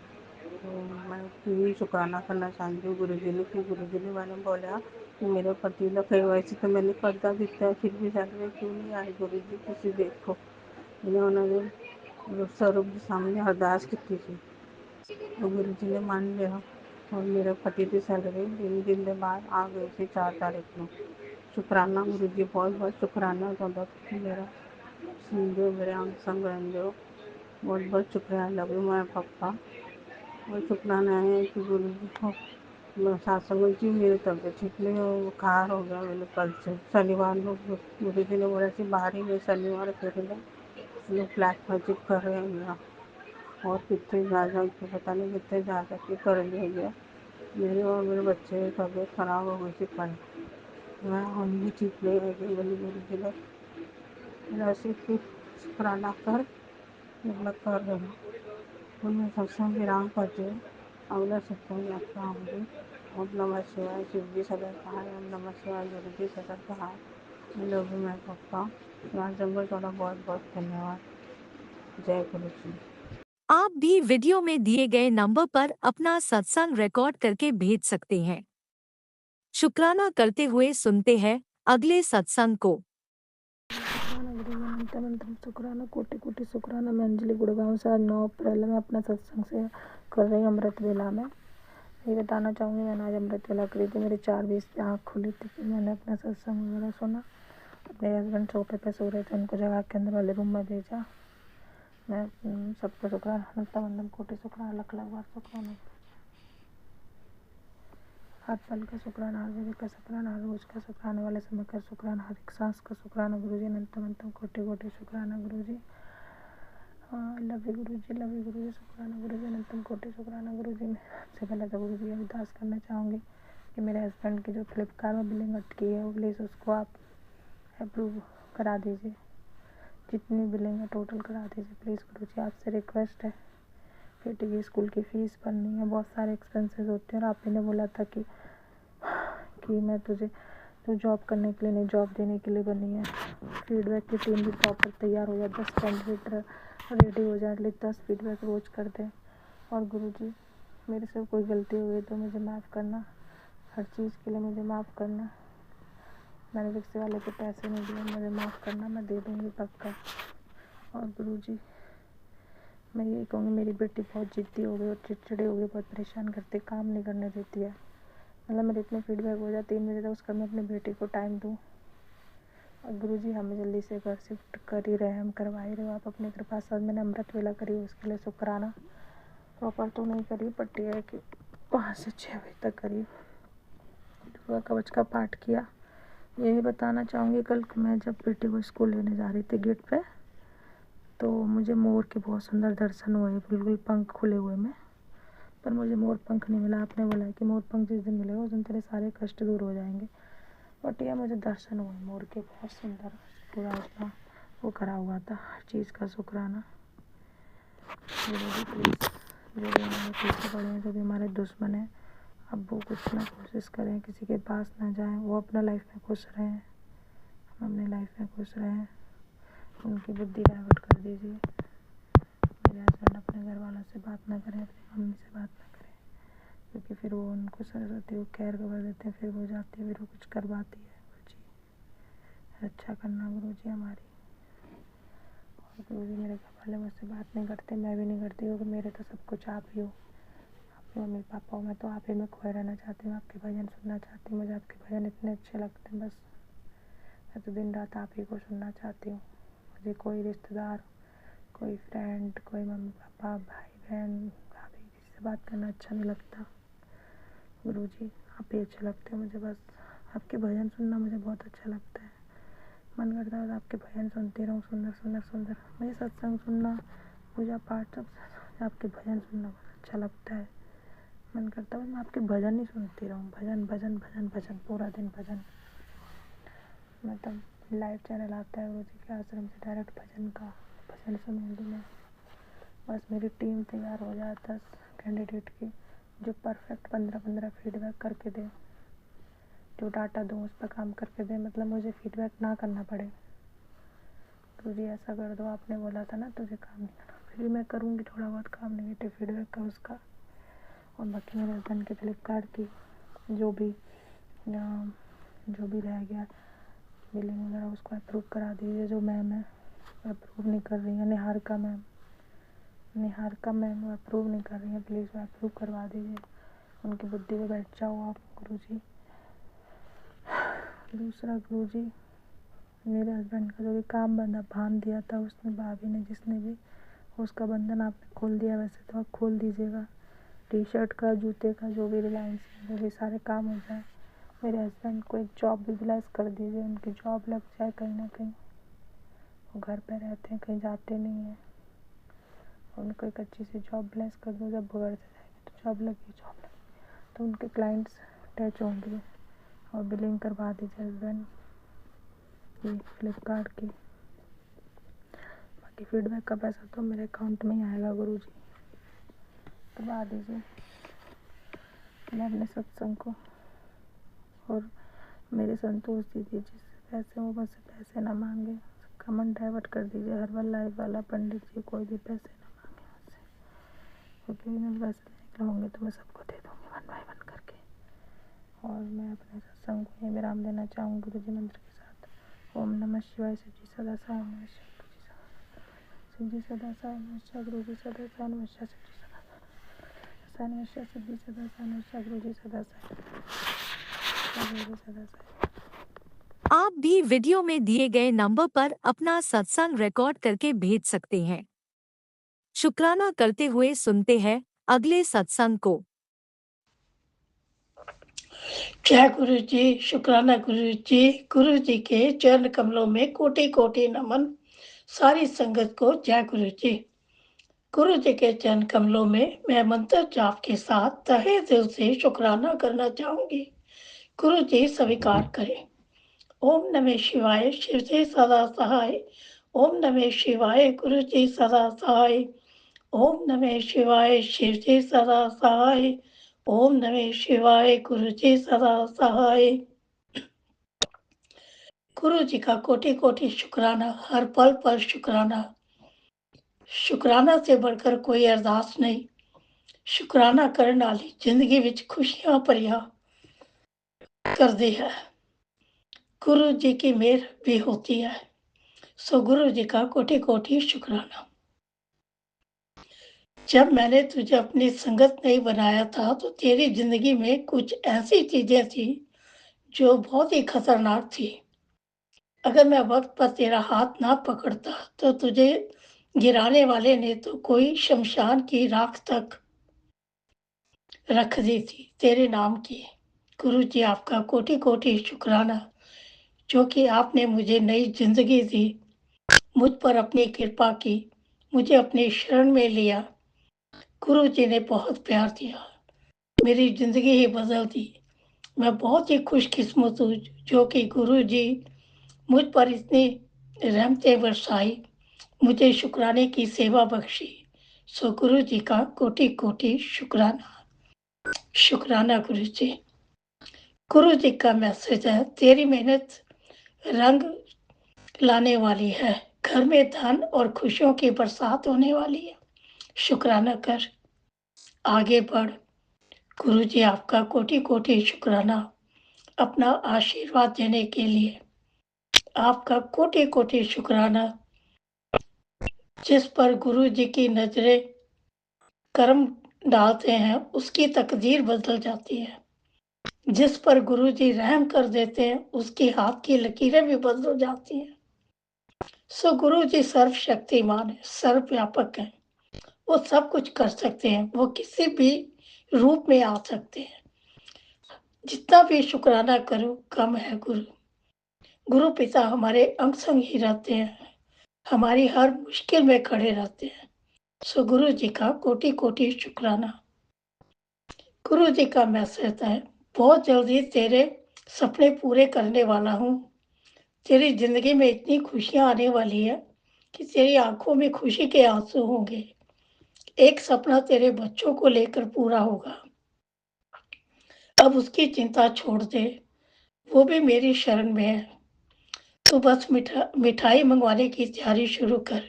तो मैं यही शुक्राना करना चाहती हूँ गुरु जी ने कि गुरु जी ने मैंने बोला कि मेरे पति ने KYC तो मैंने करता दिखता है फिर भी सैलरी क्यों नहीं आई। गुरु जी किसी देखो उन्होंने स्वरूप के सामने अरदास की थी तो गुरु जी ने मान लिया और मेरे पति की सैलरी 3 दिन के बाद आ गई थी 4 तारीख को। शुक्राना गुरु जी, बहुत बहुत शुक्राना सौदा मेरा सुन दो, मेरे अंग संग रहन दो। बहुत बहुत शुक्रिया। लव यू माय पापा। और शुक्राना है कि गुरु जी को सत्संग जी मेरी तबीयत ठीक नहीं हो, बुखार हो गया मैंने कल से। शनिवार को गुरु जी ने बोला कि बाहर ही में शनिवार करेगा, लोग ब्लैक मैजिक कर रहे हैं मेरा और कितने ज़्यादा कि पता नहीं कितने ज़्यादा कि कर लिया गया। मेरे और मेरे बच्चे की तबीयत खराब हो गई थी कल। मैं हम भी ठीक नहीं रह गई। बोली गुरु जी ने मेरा सिर्फ शुक्राना कर, मैं कर रही हूँ। तो मैं सत्संग विराम करती हूँ, अगला सत्संग यात्रा आऊँगी। ओम नमः शिवाय, शिव जी सदा सहाय, ओम नमः शिवाय, गुरु जी सदा सहाय। लव यू माय पापा। राजंगल थोड़ा बहुत बहुत धन्यवाद। जय गुरु जी। आप भी वीडियो में दिए गए नंबर पर अपना सत्संग रिकॉर्ड करके भेज सकते हैं। शुक्राना करते हुए सुनते हैं अगले सत्संग को। शुक्राना गुरु जी, अनंतम अनंतम शुक्राना, कोटि कोटि शुक्राना। मैं अंजलि गुड़गांव से आज 9 अप्रैल में अपना सत्संग से कर रही हूँ अमृत वेला में। ये बताना चाहूँगी मैंने आज अमृत वेला करी थी। मेरे 4:20 पे आँख खुली थी। फिर मैंने अपना सत्संग वगैरह सुना। अपने हस्बैंड सोफे पे सो रहे थे, उनको जगह के अंदर वाले रूम में भेजा। मैं सबको शुक्राना, अनंतम अनंतम कोटि शुक्राना, लख लख बार शुक्राना। हर पल का शुक्राना, हर जगह का शुक्राना, हर रोज का शुक्राना, वाले समय का शुक्राना, हर एक सांस का शुक्राना। गुरु जी अनंतम अनंतम कोटि कोटि शुक्राना। गुरु जी love you Guru ji, love you गुरु जी। शुक्राना गुरु जी, अनंतम कोटि शुक्राना। गुरु जी, मैं सबसे पहले तो गुरु जी अरदास करना चाहूँगी कि मेरे हस्बैंड की जो फ्लिपकार्ट में बिलिंग अटकी है वो प्लीज़ उसको आप अप्रूव करा दीजिए। जितनी बिलिंग है टोटल करा दीजिए प्लीज़। गुरु जी आपसे रिक्वेस्ट है, बेटी की स्कूल की फ़ीस भरनी है, बहुत सारे एक्सपेंसेस होते हैं और आप ही ने बोला था कि मैं तू जॉब करने के लिए नहीं, जॉब देने के लिए बनी है। फीडबैक की टीम भी प्रॉपर तैयार हो जाए, 10 कैंडिडेट रेडी हो जाए, एटलीस्ट 10 फीडबैक रोज कर दें। और गुरु जी मेरे से कोई गलती हुई तो मुझे माफ़ करना, हर चीज़ के लिए मुझे माफ़ करना। मैंने रिक्शे वाले को पैसे नहीं दिए, मुझे माफ़ करना, मैं दे दूँगी पक्का। और गुरु जी मैं यही कहूँगी, मेरी बेटी बहुत जिद्दी हो गई और चिड़चिड़ी हो गई, बहुत परेशान करती, काम नहीं करने देती है। मतलब मेरे इतने फीडबैक हो जाए 3 बजे तक, उसका मैं अपनी बेटी को टाइम दूँ। और गुरु जी हमें जल्दी से घर शिफ्ट कर ही रहे, हम करवा ही रहे हो आप अपनी कृपा से। मैंने अमृत वेला करी, उसके लिए शुक्राना। प्रॉपर तो नहीं करी, बट ये है कि 5 से 6 बजे तक करी, दुर्गा कवच का पाठ किया। यही बताना चाहूँगी, कल मैं जब बेटी को स्कूल लेने जा रही थी गेट पे, तो मुझे मोर के बहुत सुंदर दर्शन हुए, बिल्कुल पंख खुले हुए में, पर मुझे मोर पंख नहीं मिला। आपने बोला कि मोर पंख जिस दिन मिलेगा उस दिन तेरे सारे कष्ट दूर हो जाएंगे, बट यह मुझे दर्शन हुए मोर के बहुत सुंदर। पूरा उसका वो करा हुआ था, हर चीज़ का शुक्राना। गुरु जी प्लीज़ जो भी हमारे पीछे पड़े हैं, जो भी हमारे दुश्मन हैं, अब वो कुछ ना कोशिश करें, किसी के पास ना जाएं, वो अपना लाइफ में खुश रहें, हम अपनी लाइफ में खुश रहें। उनकी बुद्धि डाइवर्ट कर दीजिए। मेरे हस्बैंड अपने घर वालों से बात ना करें, अपनी मम्मी से बात ना करें, क्योंकि फिर वो उनको सरस्वती को खैर खबर देते हैं, फिर वो जाती है, फिर वो कुछ करवाती है। गुरु जी रक्षा करना गुरु जी हमारी। और गुरु जी मेरे घर वाले मुझसे बात नहीं करते, मैं भी नहीं करती, क्योंकि मेरे तो सब कुछ आप ही हो, आपके मम्मी पापा हो। मैं तो आप ही में खोए रहना चाहती हूँ, आपके भजन सुनना चाहती हूँ। मुझे आपके भजन इतने अच्छे लगते हैं, बस मैं तो दिन रात आप ही को सुनना चाहती हूँ। मुझे कोई रिश्तेदार, कोई फ्रेंड, कोई मम्मी पापा, भाई बहन, भाभी, किसी से बात करना अच्छा नहीं लगता। गुरु जी आप ही अच्छे लगते हो मुझे, बस आपके भजन सुनना मुझे बहुत अच्छा लगता है। मन करता है आपके भजन सुनती रहूँ, सुंदर सुंदर सुंदर। मुझे सत्संग सुनना, पूजा पाठ सब, आपके भजन सुनना बहुत अच्छा लगता है। मन करता है मैं आपके भजन ही सुनती रहूँ, भजन भजन भजन भजन, पूरा दिन भजन। मतलब लाइव चैनल आता है गुरु जी के आश्रम से, डायरेक्ट भजन का, भजन सुनूंगी मैं। बस मेरी टीम तैयार हो जाए 10 कैंडिडेट की, जो परफेक्ट 15-15 फीडबैक करके दे, जो डाटा दूँ उस पर काम करके दे, मतलब मुझे फीडबैक ना करना पड़े। गुरु जी ऐसा कर दो, आपने बोला था ना तुझे काम नहीं करना, फिर भी मैं करूँगी थोड़ा बहुत काम, नेगेटिव फीडबैक का उसका। और बाकी मेरे हस्बैंड के फ्लिपकार्ट की जो भी रह गया बिलिंग वगैरह, उसको अप्रूव करा दीजिए। जो मैम है अप्रूव नहीं कर रही है, निहारिका मैम वो अप्रूव नहीं कर रही है, प्लीज़ वो अप्रूव करवा दीजिए। उनकी बुद्धि पे बैठ जाओ आप गुरु जी। दूसरा गुरु जी, मेरे हस्बैंड का जो भी काम बंधा बांध दिया था उसने, भाभी ने, जिसने भी, उसका बंधन आपने खोल दिया। वैसे तो आप खोल दीजिएगा, टी शर्ट का, जूते का, जो भी रिलायंस में जो भी सारे काम हो जाए। मेरे हस्बैंड को एक जॉब भी ब्लेस कर दीजिए, उनकी जॉब लग जाए कहीं ना कहीं। वो घर पे रहते हैं, कहीं जाते नहीं हैं, उनको एक अच्छी सी जॉब ब्लेस कर दो। जब घर से जाएंगे तो जॉब लगी तो उनके क्लाइंट्स अटैच होंगे। और बिलिंग करवा दीजिए हस्बैंड की, फ्लिपकार्ट की। बाकी फीडबैक का पैसा तो मेरे अकाउंट में ही आएगा गुरु जी, करवा दीजिए। मैं अपने सत्संग को और मेरे संतोष दीजिए, जिससे पैसे वो बस पैसे ना मांगे, सबका मन डाइवर्ट कर दीजिए। हर्बल लाइफ वाला पंडित जी कोई भी पैसे ना मांगे मुझसे, क्योंकि मैं पैसे लेके होंगे तो मैं सबको दे दूँगी 1 बाय 1 करके। और मैं अपने सत्संग को यही विराम देना चाहूँगी गुरु जी मंत्र के साथ। ओम नमः शिवाय। शिव जी सदा साई नमस्कार, शिव जी सदा साई नमस्कार, गुरु जी सदा साई नमस्कार, शिव जी सदा साई नमस्कार, शिव जी सदा साई नमस्कार, गुरु जी सदा साई, गुरु जी सदा साई। आप भी वीडियो में दिए गए नंबर पर अपना सत्संग रिकॉर्ड करके भेज सकते हैं। शुक्राना करते हुए सुनते हैं अगले सत्संग को। जय गुरु जी, शुक्राना गुरु जी के चरण कमलों में कोटि कोटि नमन। सारी संगत को जय गुरु जी। गुरु जी के चरण कमलों में मैं मंत्र जाप के साथ तहे दिल से शुक्राना करना चाहूंगी। गुरु जी स्वीकार करें। ओम नमः शिवाय, शिव जी सदा सहाय। ओम नमः शिवाय, गुरु जी सदा सहाय। ओम नमः शिवाय, शिव जी सदा सहाय। ओम नमः शिवाय, गुरु जी सदा सहाय। गुरु जी का कोटि कोटि शुक्राना, हर पल पर शुक्राना। शुक्राना से बढ़कर कोई अरदास नहीं। शुक्राना करने वाली जिंदगी विच खुशियां भरिया कर दी है। गुरु जी की मेहर भी होती है। सो गुरु जी का कोटि कोटि शुक्राना। जब मैंने तुझे अपनी संगत नहीं बनाया था तो तेरी जिंदगी में कुछ ऐसी चीजें थी जो बहुत ही खतरनाक थी। अगर मैं वक्त पर तेरा हाथ ना पकड़ता तो तुझे गिराने वाले ने तो कोई शमशान की राख तक रख दी थी तेरे नाम की। गुरु जी आपका कोटि कोटि शुक्राना, जो कि आपने मुझे नई जिंदगी दी, मुझ पर अपनी कृपा की, मुझे अपनी शरण में लिया। गुरु जी ने बहुत प्यार दिया, मेरी जिंदगी ही बदल दी। मैं बहुत ही खुशकिस्मत हूँ जो कि गुरु जी मुझ पर इतनी रहमतें बरसाई, मुझे शुक्राने की सेवा बख्शी। सो गुरु जी का कोटि कोटि शुक्राना। शुक्राना गुरु जी। गुरु जी का मैसेज है, तेरी मेहनत रंग लाने वाली है, घर में धन और खुशियों की बरसात होने वाली है। शुक्राना कर, आगे बढ़। गुरु जी आपका कोटि कोटि शुक्राना अपना आशीर्वाद देने के लिए। आपका कोटि कोटि शुक्राना, जिस पर गुरु जी की नजरें कर्म डालते हैं उसकी तकदीर बदल जाती है। जिस पर गुरु जी रहम कर देते हैं उसकी हाथ की लकीरें भी बदल जाती हैं। सो गुरु जी सर्वशक्तिमान है, सर्वव्यापक है। वो सब कुछ कर सकते हैं, वो किसी भी रूप में आ सकते हैं। जितना भी शुक्राना करो कम है। गुरु पिता हमारे अंग संग ही रहते हैं, हमारी हर मुश्किल में खड़े रहते हैं। सो गुरु जी का कोटि कोटि शुक्राना। गुरु जी का मैसेज है, बहुत जल्दी तेरे सपने पूरे करने वाला हूँ। तेरी जिंदगी में इतनी खुशियां आने वाली है कि तेरी आंखों में खुशी के आंसू होंगे। एक सपना तेरे बच्चों को लेकर पूरा होगा। अब उसकी चिंता छोड़ दे, वो भी मेरी शरण में है। तो बस मिठाई मंगवाने की तैयारी शुरू कर।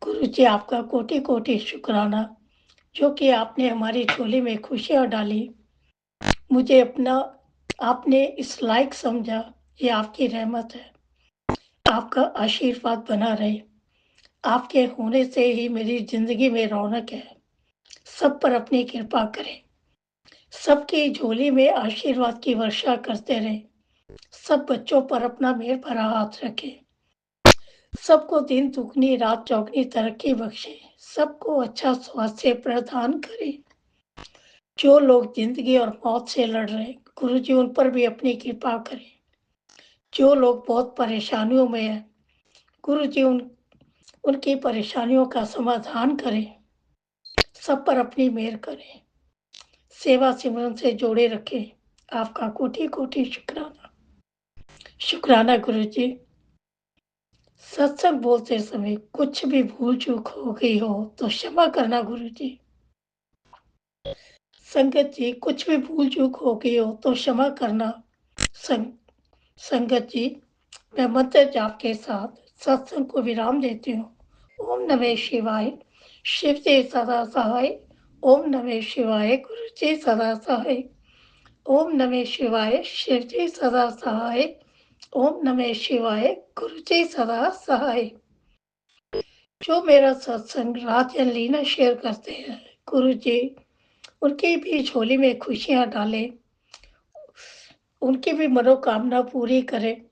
गुरु जी आपका कोटि कोटि शुक्राना, जो कि आपने हमारी झोली में खुशियां डाली। मुझे आपने इस लायक समझा, ये आपकी रहमत है। आपका आशीर्वाद बना रहे। आपके होने से ही मेरी जिंदगी में रौनक है। सब पर अपनी कृपा करें। सबकी झोली में आशीर्वाद की वर्षा करते रहे। सब बच्चों पर अपना मेहर भरा हाथ रखे। सबको दिन दुगनी रात चौगनी तरक्की बख्शे। सबको अच्छा स्वास्थ्य प्रदान करे। जो लोग जिंदगी और मौत से लड़ रहे, गुरु जी उन पर भी अपनी कृपा करें। जो लोग बहुत परेशानियों में हैं, गुरु जी उनकी परेशानियों का समाधान करें। सब पर अपनी मेहर करें। सेवा सिमरन से जोड़े रखें। आपका कोटि कोटि शुक्राना। शुक्राना गुरु जी। सत्संग बोलते समय कुछ भी भूल चूक हो गई हो तो क्षमा करना गुरु जी। संगत जी, कुछ भी भूल चूक हो गई हो तो क्षमा करना। संगत जी, मैं मंत्र जाप के साथ सत्संग को विराम देती हूँ। ओम नमः शिवाय। शिव जी सदा सहाय। ओम नमः शिवाय। गुरु जी सदा सहाय। ओम नमः शिवाय। शिव जी सदा सहाय। ओम नमः शिवाय। गुरु जी सदा सहाय। जो मेरा सत्संग रात या लीना शेयर करते हैं, गुरु जी उनकी भी झोली में खुशियां डालें, उनकी भी मनोकामना पूरी करें।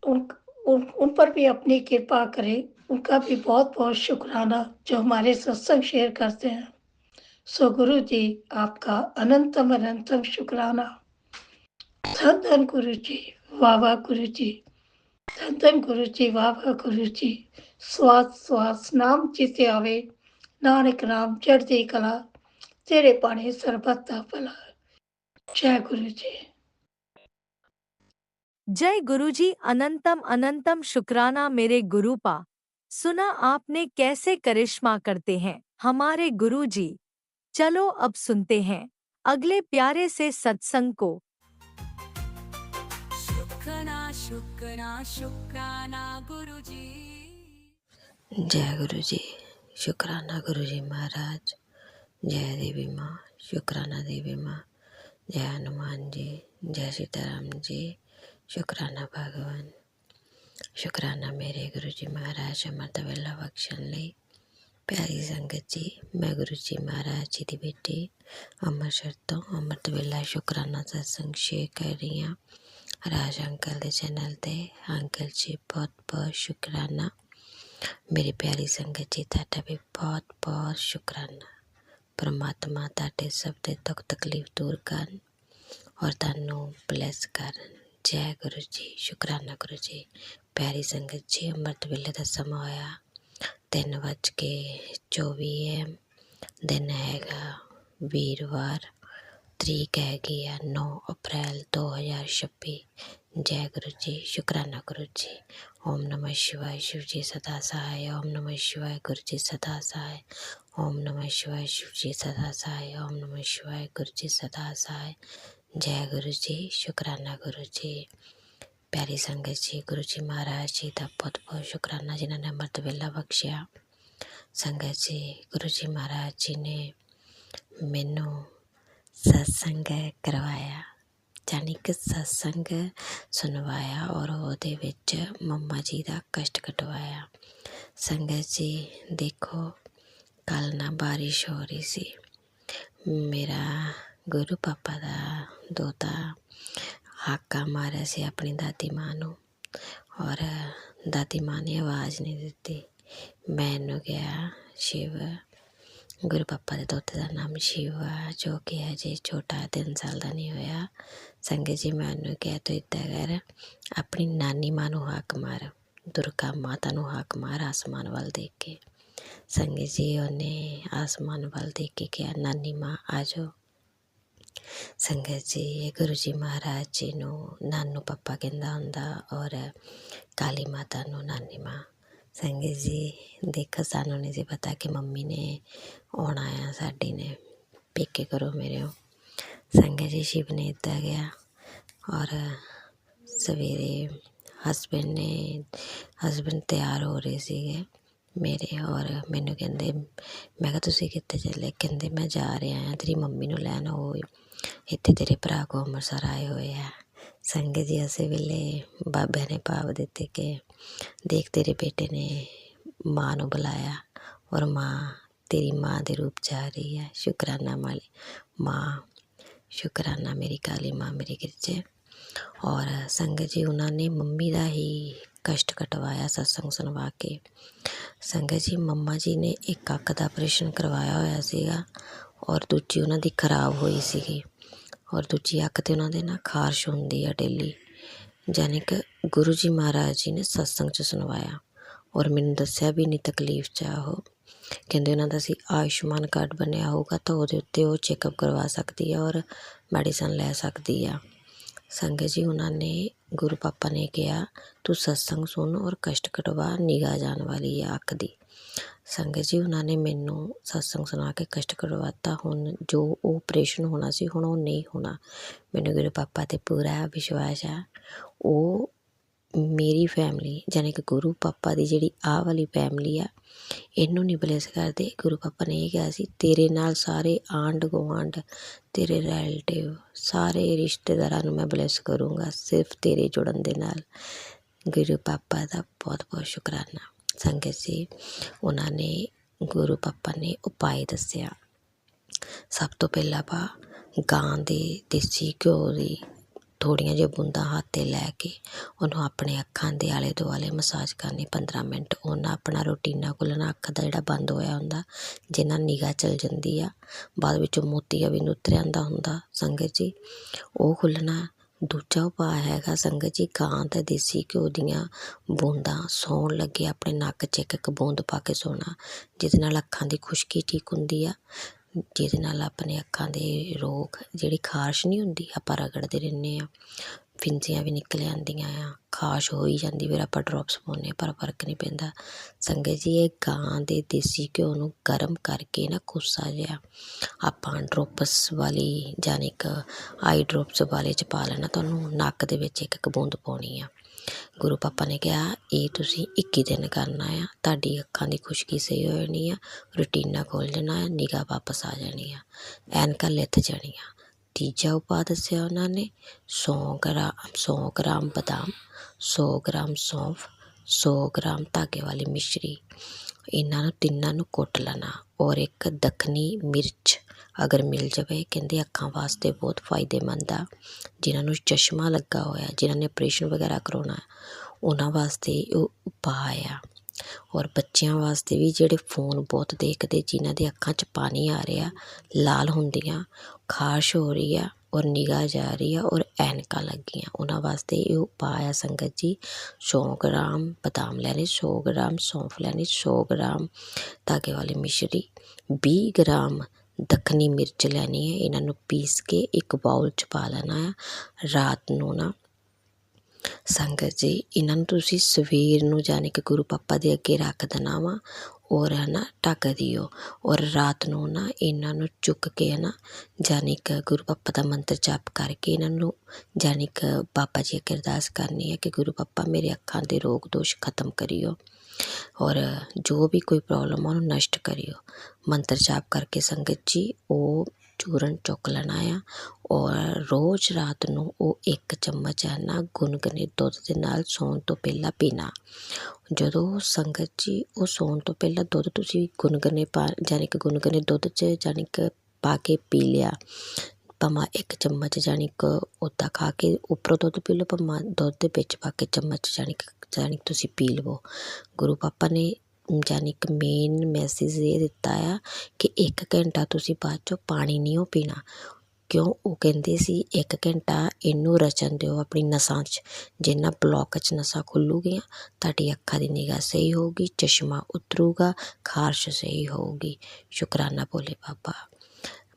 उन पर भी अपनी कृपा करें। उनका भी बहुत बहुत शुक्राना जो हमारे सत्संग शेयर करते हैं। सो गुरु जी आपका अनंतम अनंतम शुक्राना। धन धन गुरु जी, वाह वाह गुरु जी। धन धन गुरु जी, वाह वाह गुरु जी। श्वास श्वास नाम चिते आवे, नानक नाम चढ़ती कला, तेरे पाने सरबत दा भला। जय गुरु जी। जय गुरुजी। अनंतम अनंतम शुक्राना मेरे गुरुपा। सुना आपने कैसे करिश्मा करते हैं हमारे गुरुजी। चलो अब सुनते हैं अगले प्यारे से सत्संग को। शुक्राना शुक्राना शुक्राना गुरुजी। जय गुरु जी। शुक्राना गुरु जी महाराज। जय देवी माँ। शुक्राना देवी माँ। जय हनुमान जी। जय सीताराम जी। शुक्राना भगवान। शुक्राना मेरे गुरु जी महाराज अमृत वेला बख्शन ले। प्यारी संगत जी, मैं गुरु जी महाराज जी की बेटी अमृतसर तो अमृत वेला शुक्राना सत्संग शेयर कर रही हाँ। राज अंकल के चैनल ते। अंकल जी बहुत बहुत शुक्राना। मेरी प्यारी संगत जी ताटा भी बहुत बहुत शुक्राना। परमात्मा ताटे सब दे दुख तकलीफ दूर कर और तानू ब्लेस कर। जय गुरु जी। शुक्राना गुरु जी। प्यारी संगत जी, अमृत वेले का समा होया 3:24 दिन हैगा वीरवार। तरीक हैगी 9 अप्रैल 2026। जय गुरु जी। शुक्राना गुरु जी। ओम नमः शिवाय। शिव जी सदा सहाय। ओम नमः शिवाय। गुरु जी सदा सहाय। ओम नमः शिवाय। शिव जी सदा सहाय। ओम नमः शिवाय। गुरु जी सदा सहाय। जय गुरु जी। शुक्राना गुरु जी। प्यारी संगत जी, गुरु जी महाराज जी का बहुत बहुत शुक्राना जिन्होंने अमृत वेला बख्शिया। संगत जी, गुरु जी महाराज जी ने मैनू सत्संग करवाया, जानी कि सत्संग सुनवाया और ਉਹਦੇ ਵਿੱਚ मम्मा जी का कष्ट कटवाया। संगत जी देखो, कल ना बारिश हो रही सी, मेरा गुरु पापा का दोता हाका मारा से अपनी दादी माँ नू और दादी माँ ने आवाज़ नहीं दिती। मैनू गया शिव, गुरु पापा के दोते का नाम शिव आ, जो कि अजे छोटा 3 साल का नहीं होया। संगत जी मैनू कहा तो इदा कर, अपनी नानी माँ नू हाक मार, दुर्गा माता नू हाक मार आसमान वाल देख के। संगत जी उन्हें आसमान वाल देख के कहा, नानी माँ आ जाओ। संगत जी गुरु जी महाराज जी नू नानू पापा कहंदा हुंदा और काली माता नू नानी माँ। संगत जी देखो, सानू नहीं सी पता कि मम्मी ने आना आ, साडी ने पेके करो मेरे हो। संगत जी शिव ने इदा गया और सवेरे हसबैंड तैयार हो रहे थे मेरे और मैनू कहंदे, मैं कहा तुसीं कित्थे चले? कहंदे मैं जा रहा हाँ तेरी मम्मी नू लैन, वो इत्थे तेरे भरा को अमृतसर आए हुए है। संगत जी उस वेले बाबे ने भाव दिते कि देख तेरे बेटे ने माँ नू बुलाया और माँ तेरी माँ दे रूप च आ रही है। शुकराना माली माँ, शुकराना मेरी काली माँ, मेरी गिरजे। और संगत जी उन्होंने मम्मी का ही कष्ट कटवाया सत्संग सुनवा के। संगत जी मम्मा जी ने एक अख का ऑपरेशन करवाया होया सीगा और दूजी उन्हों की खराब हुई सी और दूजी अख ते उन्होंने ना खारिश होंदी है डेली। जानी कि गुरु जी महाराज जी ने सत्संग च सुनवाया और मैनू दस्या भी नहीं तकलीफ च आहो। कहते उन्हों का आयुष्मान कार्ड बनया होगा तो वो उत्ते वो चैकअप करवा सकती है और मैडिसन लै सकती है। संगत जी उन्होंने गुरु पापा ने कहा तू सत्संग सुन और कष्ट कटवा, निगाह जान वाली है अख दी। संगत जी उन्होंने मैनू सत्संग सुना के कष्ट कटवाता। हुण जो ऑपरेशन होना सी हुण वो नहीं होना। मैनू गुरु पापा ते पूरा विश्वास है। वो मेरी फैमिली जाने कि गुरु पापा की जिहड़ी आ वाली फैमिली आ, इनू नहीं ब्लेस करते। गुरु पापा ने यह कहा सी तेरे नाल सारे आंढ गुआंढ, तेरे रिलेटिव, सारे रिश्तेदारां नू मैं ब्लेस करूँगा सिर्फ तेरे जुड़न दे नाल। गुरु पापा का बहुत बहुत शुकराना। संगत जी उन्होंने गुरु पापा ने उपाय दस्या। सब तो पहला पा गां दे देसी घ्यो दी थोड़ियां जी बूंदा हाथ ते लैके उन्होंने अपने अखां दे आले दुआले मसाज करनी 15 मिनट। उन्हें अपना रूटीना खुलना, अख का जिहड़ा बंद होया हुंदा जिन्ना निगाह चल जाती आ, बाद विच मोतिया भी उतरिया हुंदा संगत जी वो खुलना। दूजा उपाय हैगा संगत जी गां ते देसी घ्यो दियां बूंदा सौण लगे अपने नक च एक बूंद पा के सोना, जिहदे नाल अखां दी खुश्की ठीक हुंदी आ, जिहदे नाल अपने अखां दे रोग जिहड़ी खारिश नहीं हुंदी आपां रगड़दे रहिंदे आ, फिंजियां भी निकल आंदियां आ, खारिश हो ही जाती, फिर आपां ड्रॉप्स पाउने पर फर्क नहीं पैंदा। संगत जी ये गां दे देसी घ्यो नूं गर्म करके ना कोसा जिहा आपां ड्रॉप्स वाली जानी कि आई ड्रॉप्स वाले च पा लेना, तो उन्होंने नक दे विच एक बूंद पाउणी आ। गुरु पापा ने कहा ये तुसीं 21 दिन करना आ, तुहाडी अखां दी खुश्की सही हो जानी आ, रूटीना खुल जाना है, निगाह वापस आ जानी आ, ऐनकां लिथ जाणियां। तीजा उपाय दस्सिया उन्होंने 100 ग्राम बादाम, 100 ग्राम सौंफ, 100 ग्राम धागे वाली मिश्री, इन्हों तिन्नों नूं कुट लेना और एक दखनी मिर्च अगर मिल जाए कहते अखां वास्ते बहुत फायदेमंद आ। जिन्होंने चश्मा लगा होया, जिन्होंने ऑपरेशन वगैरह करवाना उन्होंने वास्ते उपाय आ। और बच्चों वास्ते भी जिहड़े फोन बहुत देखते, जिन्हों के अखां च पानी आ रहा, लाल होंदियां, खारिश हो रही है और निगाह जा रही है और ऐनकां लगियां, उन्होंने वास्ते ये उपाय आ संगत जी। 100 ग्राम बादाम लैने, 100 ग्राम सौंफ लैनी, 100 ग्राम धागे वाली मिश्री, 20 ग्राम दखनी मिर्च लैनी है। इन्हों पीस के एक बाउल च पा लेना है। रात नू ना संगत जी इन्हों तुसीं सवेर नू जाने कि गुरु पापा दे अगे रख देना वा और है ना ढक दिओ और रात नूं ना इन्हां नूं चुक के है ना जानी कि गुरु पापा दा मंत्र जाप करके इन्हां नूं जानी कि बाबा जी अगे अरदास करनी है कि गुरु पापा मेरे अखां दे रोग दोष खत्म करियो और जो भी कोई प्रॉब्लम है उन्हें नष्ट करियो। मंत्र जाप करके संगत जी वो चूरन चुक लेना आ और रोज़ रात नूं वो एक चम्मच है ना गुनगुने दुध दे नाल सौण तो पहला पीना। ਜਦੋਂ ਸੰਗਤ ਜੀ ਉਹ ਸੌਣ ਤੋਂ ਪਹਿਲਾਂ ਦੁੱਧ ਤੁਸੀਂ ਗੁਨਗੁਨੇ ਪਾ ਜਾਣੀ ਕਿ ਗੁਨਗੁਨੇ ਦੁੱਧ 'ਚ ਜਾਣੀ ਕਿ ਪਾ ਕੇ ਪੀ ਲਿਆ ਭਾਵੇਂ ਇੱਕ ਚਮਚ ਜਾਣੀ ਕਿ ਉੱਦਾਂ ਖਾ ਕੇ ਉੱਪਰੋਂ ਦੁੱਧ ਪੀ ਲਓ ਭਾਵੇਂ ਦੁੱਧ ਦੇ ਵਿੱਚ ਪਾ ਕੇ ਚਮਚ ਜਾਣੀ ਤੁਸੀਂ ਪੀ ਲਵੋ। ਗੁਰੂ ਪਾਪਾ ਨੇ ਜਾਣੀ ਕਿ ਮੇਨ ਮੈਸੇਜ ਇਹ ਦਿੱਤਾ ਆ ਕਿ 1 ਘੰਟਾ ਤੁਸੀਂ ਬਾਅਦ 'ਚੋਂ ਪਾਣੀ ਨਹੀਂ ਉਹ ਪੀਣਾ। ਕਿਉਂ ਉਹ ਕਹਿੰਦੇ ਸੀ 1 ਘੰਟਾ ਇਹਨੂੰ ਰਚਣ ਦਿਓ ਆਪਣੀ ਨਸਾਂ 'ਚ, ਜਿੰਨਾ ਬਲੋਕ 'ਚ ਨਸਾਂ ਖੁੱਲੂਗੀਆਂ ਤੁਹਾਡੀ ਅੱਖਾਂ ਦੀ ਨਿਗਾਹ ਸਹੀ ਹੋਊਗੀ, ਚਸ਼ਮਾ ਉਤਰੂਗਾ, ਖਾਰਸ਼ ਸਹੀ ਹੋਊਗੀ। ਸ਼ੁਕਰਾਨਾ ਭੋਲੇ ਬਾਬਾ।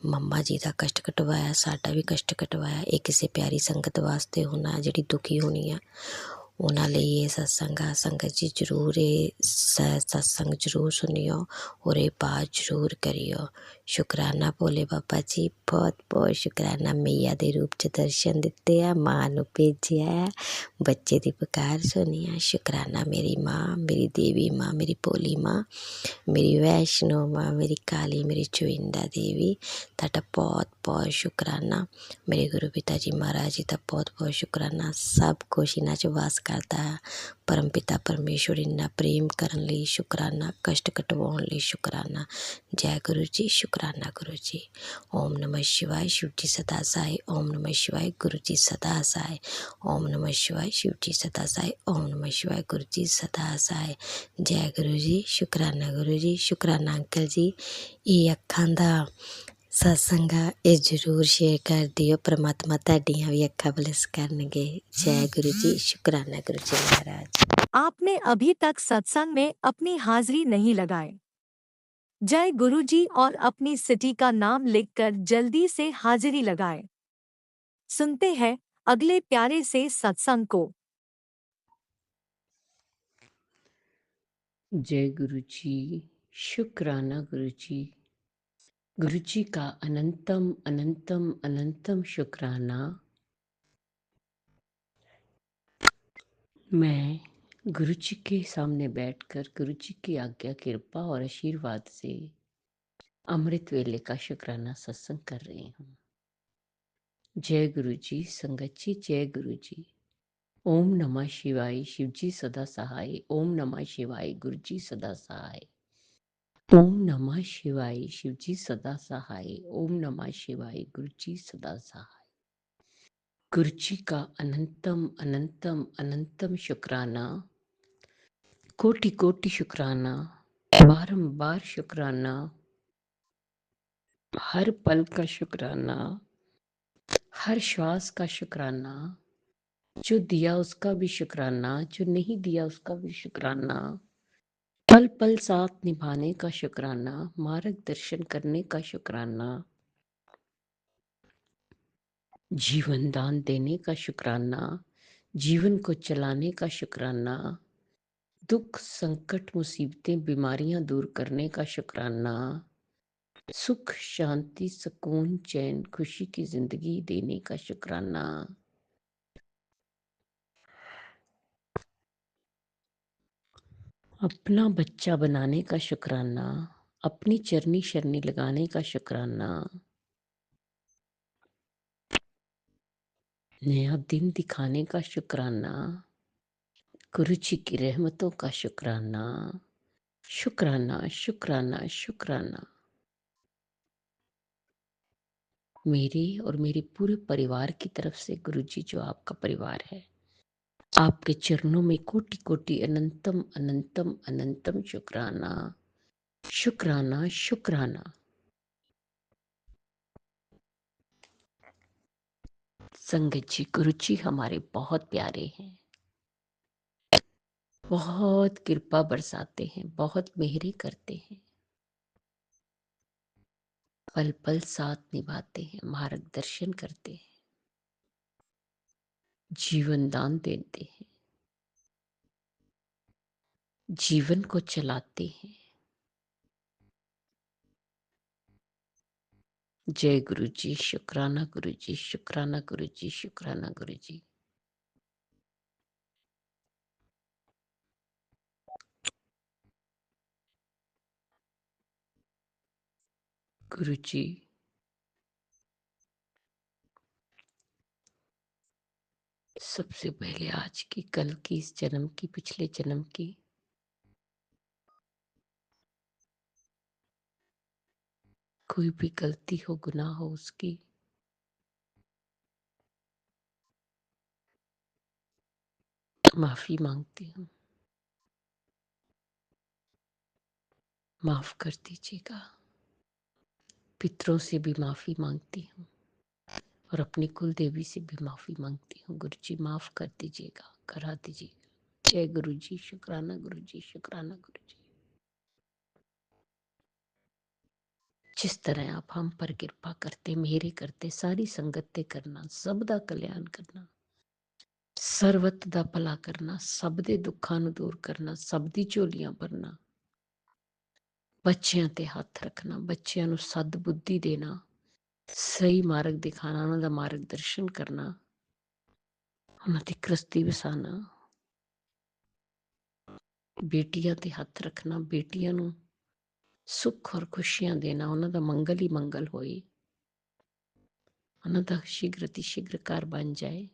ਮੰਮਾ ਜੀ ਦਾ ਕਸ਼ਟ ਕਟਵਾਇਆ, ਸਾਡਾ ਵੀ ਕਸ਼ਟ ਕਟਵਾਇਆ। ਇਹ ਕਿਸੇ ਪਿਆਰੀ ਸੰਗਤ ਵਾਸਤੇ ਹੋਣਾ ਜਿਹੜੀ ਦੁਖੀ ਹੋਣੀ ਆ ਉਹਨਾਂ ਲਈ ਇਹ ਸਤਸੰਗ ਆ। ਸੰਗਤ ਜੀ ਜ਼ਰੂਰ ਇਹ ਸਤਸੰਗ ਜ਼ਰੂਰ ਸੁਣਿਓ ਔਰ ਇਹ ਬਾਤ ਜ਼ਰੂਰ ਕਰਿਓ। ਸ਼ੁਕਰਾਨਾ ਭੋਲੇ ਬਾਬਾ ਜੀ, ਬਹੁਤ ਬਹੁਤ ਸ਼ੁਕਰਾਨਾ। ਮਈਆ ਦੇ ਰੂਪ 'ਚ ਦਰਸ਼ਨ ਦਿੱਤੇ ਆ, ਮਾਂ ਨੂੰ ਭੇਜਿਆ, ਬੱਚੇ ਦੀ ਪੁਕਾਰ ਸੁਣੀ ਆ। ਸ਼ੁਕਰਾਨਾ ਮੇਰੀ ਮਾਂ, ਮੇਰੀ ਦੇਵੀ ਮਾਂ, ਮੇਰੀ ਭੋਲੀ ਮਾਂ, ਮੇਰੀ ਵੈਸ਼ਨੋ ਮਾਂ, ਮੇਰੀ ਕਾਲੀ, ਮੇਰੀ ਚੁਇੰਦਾ ਦੇਵੀ, ਤੁਹਾਡਾ ਬਹੁਤ ਬਹੁਤ ਸ਼ੁਕਰਾਨਾ। ਮੇਰੇ ਗੁਰੂ ਪਿਤਾ ਜੀ ਮਹਾਰਾਜ ਜੀ ਦਾ ਬਹੁਤ ਬਹੁਤ ਸ਼ੁਕਰਾਨਾ। ਸਭ ਕੁਛ ਇਹਨਾਂ 'ਚ ਵਾਸ ਕਰਦਾ ਪਰਮ ਪਿਤਾ ਪਰਮੇਸ਼ਵਰ ਇੰਨਾ ਪ੍ਰੇਮ ਕਰਨ ਲਈ ਸ਼ੁਕਰਾਨਾ, ਕਸ਼ਟ ਕਟਵਾਉਣ ਲਈ ਸ਼ੁਕਰਾਨਾ। ਜੈ ਗੁਰੂ ਜੀ, ਸ਼ੁਕਰਾਨਾ ਗੁਰੂ ਜੀ। ਓਮ ਨਮः शिवाय, शिव जी सदा सहाय। ओम नमः शिवाय, गुरु जी सदा सहाय। ओम नमः शिवाय, शिव जी सदा सहाय। ओम नमः शिवाय, गुरु जी सदा सहाय। जय गुरु जी, शुकराना गुरु जी, शुकराना अंकल जी। ਇਹ ਅੱਖਾਂ ਦਾ ਸਤਸੰਗ ਆ, ਇਹ ਜ਼ਰੂਰ ਸ਼ੇਅਰ ਕਰ ਦਿਓ। ਪ੍ਰਮਾਤਮਾ ਤੁਹਾਡੀਆਂ ਵੀ ਅੱਖਾਂ ਬਲੈਸ ਕਰਨਗੇ। ਜੈ ਗੁਰੂ ਜੀ, ਸ਼ੁਕਰਾਨਾ ਗੁਰੂ ਜੀ महाराज। आपने अभी तक सत्संग में अपनी हाजिरी नहीं लगाए। जय गुरुजी और अपनी सिटी का नाम लिखकर जल्दी से हाजिरी लगाएं। सुनते हैं अगले प्यारे से सत्संग को। जय गुरु जी, शुक्राना गुरु जी। गुरु जी का अनंतम अनंतम अनंतम शुक्राना। मैं गुरु जी के सामने बैठकर गुरु जी की आज्ञा, कृपा और आशीर्वाद से अमृत वेले का शुक्राना सत्संग कर रही हूँ। जय गुरु जी, संगत जी, जय गुरु जी। ओम नमः शिवाय, शिव जी सदा सहाय। ओम नमः शिवाय, गुरु जी सदा सहाय। ओम नमः शिवाय, शिव जी सदा सहाय। ओम नमः शिवाय, गुरु जी सदा सहाय। गुरु जी का अनंतम अनंतम अनंतम शुक्राना, कोटि कोटि शुक्राना, बारंबार शुक्राना, हर पल का शुक्राना, हर श्वास का शुक्राना, जो दिया उसका भी शुक्राना, जो नहीं दिया उसका भी शुक्राना, पल पल साथ निभाने का शुक्राना, मार्गदर्शन करने का शुक्राना, जीवन दान देने का शुक्राना, जीवन को चलाने का शुक्राना, दुख संकट मुसीबतें बीमारियां दूर करने का शुक्राना, सुख शांति सुकून चैन खुशी की जिंदगी देने का शुक्राना, अपना बच्चा बनाने का शुक्राना, अपनी चरनी शरनी लगाने का शुक्राना, नया दिन दिखाने का शुक्राना, गुरु जी की रहमतों का शुक्राना, शुक्राना शुक्राना शुक्राना। मेरे और मेरे पूरे परिवार की तरफ से गुरु जी, जो आपका परिवार है, आपके चरणों में कोटि कोटि अनंतम अनंतम अनंतम शुक्राना शुक्राना शुक्राना। संगत जी, गुरु जी हमारे बहुत प्यारे हैं, बहुत कृपा बरसाते हैं, बहुत मेहरी करते हैं, पल पल साथ निभाते हैं, मार्गदर्शन करते हैं, जीवन दान देते हैं, जीवन को चलाते हैं, जय गुरु जी, शुक्राना गुरु जी, शुक्राना गुरु जी, शुक्राना गुरु जी। गुरु जी, सबसे पहले आज की, कल की, इस जन्म की, पिछले जन्म की कोई भी गलती हो, गुनाह हो, उसकी माफी मांगती हूँ। माफ कर दीजिएगा। पितरों से भी माफी मांगती हूँ और अपनी कुल देवी से भी माफी मांगती हूँ। गुरु जी माफ कर दीजिएगा, करा दीजिएगा। जय गुरु जी, शुक्राना गुरु जी, शुक्राना गुरु जी। जिस तरह आप हम पर कृपा करते, मेरे करते, सारी संगतें करना, सबदा कल्याण करना, ਸਰਬਤ ਦਾ ਭਲਾ ਕਰਨਾ, ਸਭ ਦੇ ਦੁੱਖਾਂ ਨੂੰ ਦੂਰ ਕਰਨਾ, ਸਭ ਦੀ ਝੋਲੀਆਂ ਭਰਨਾ, ਬੱਚਿਆਂ ਤੇ ਹੱਥ ਰੱਖਣਾ, ਬੱਚਿਆਂ ਨੂੰ ਸਦ ਬੁੱਧੀ ਦੇਣਾ, ਸਹੀ ਮਾਰਗ ਦਿਖਾਣਾ, ਉਹਨਾਂ ਦਾ ਮਾਰਗ ਦਰਸ਼ਨ ਕਰਨਾ, ਉਹਨਾਂ ਦੀ ਕ੍ਰਿਸਤੀ ਵਸਾਣਾ, ਬੇਟੀਆਂ ਤੇ ਹੱਥ ਰੱਖਣਾ, ਬੇਟੀਆਂ ਨੂੰ ਸੁੱਖ ਔਰ ਖੁਸ਼ੀਆਂ ਦੇਣਾ, ਉਹਨਾਂ ਦਾ ਮੰਗਲ ਹੀ ਮੰਗਲ ਹੋਏ, ਉਹਨਾਂ ਦਾ ਸ਼ੀਘਰ ਅਤੀ ਸ਼ੀਘਰ ਘਰ ਬਣ ਜਾਏ।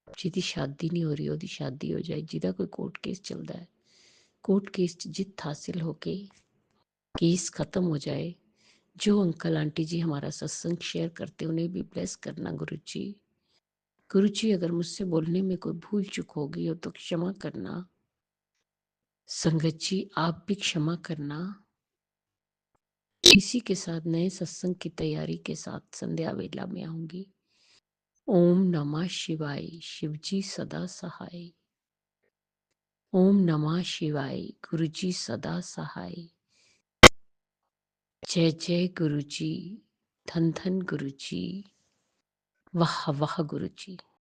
ਜਿਹਦੀ ਸ਼ਾਦੀ ਨਹੀਂ ਹੋ ਰਹੀ ਉਹਦੀ ਸ਼ਾਦੀ ਹੋ ਜਾਏ, ਜਿਹਦਾ ਕੋਈ ਕੋर्ट केस ਚੱਲਦਾ है कोर्ट केस 'ਚ ਜਿੱਤ हासिल होके केस खत्म हो जाए। जो अंकल आंटी जी हमारा सत्संग शेयर करते उन्हें भी ब्लेस करना गुरु जी। गुरु जी अगर मुझसे बोलने में कोई भूल चूक हो गई हो तो क्षमा करना। संगत जी आप भी क्षमा करना। इसी के साथ नए सत्संग की तैयारी के साथ संध्या वेला में आऊंगी। ओम नमः शिवाय। शिवजी सदा सहाय। ओम नमः शिवाय। गुरु जी सदा सहाय। जय जय गुरु जी। धन धन गुरु जी। वाह वाह गुरु जी।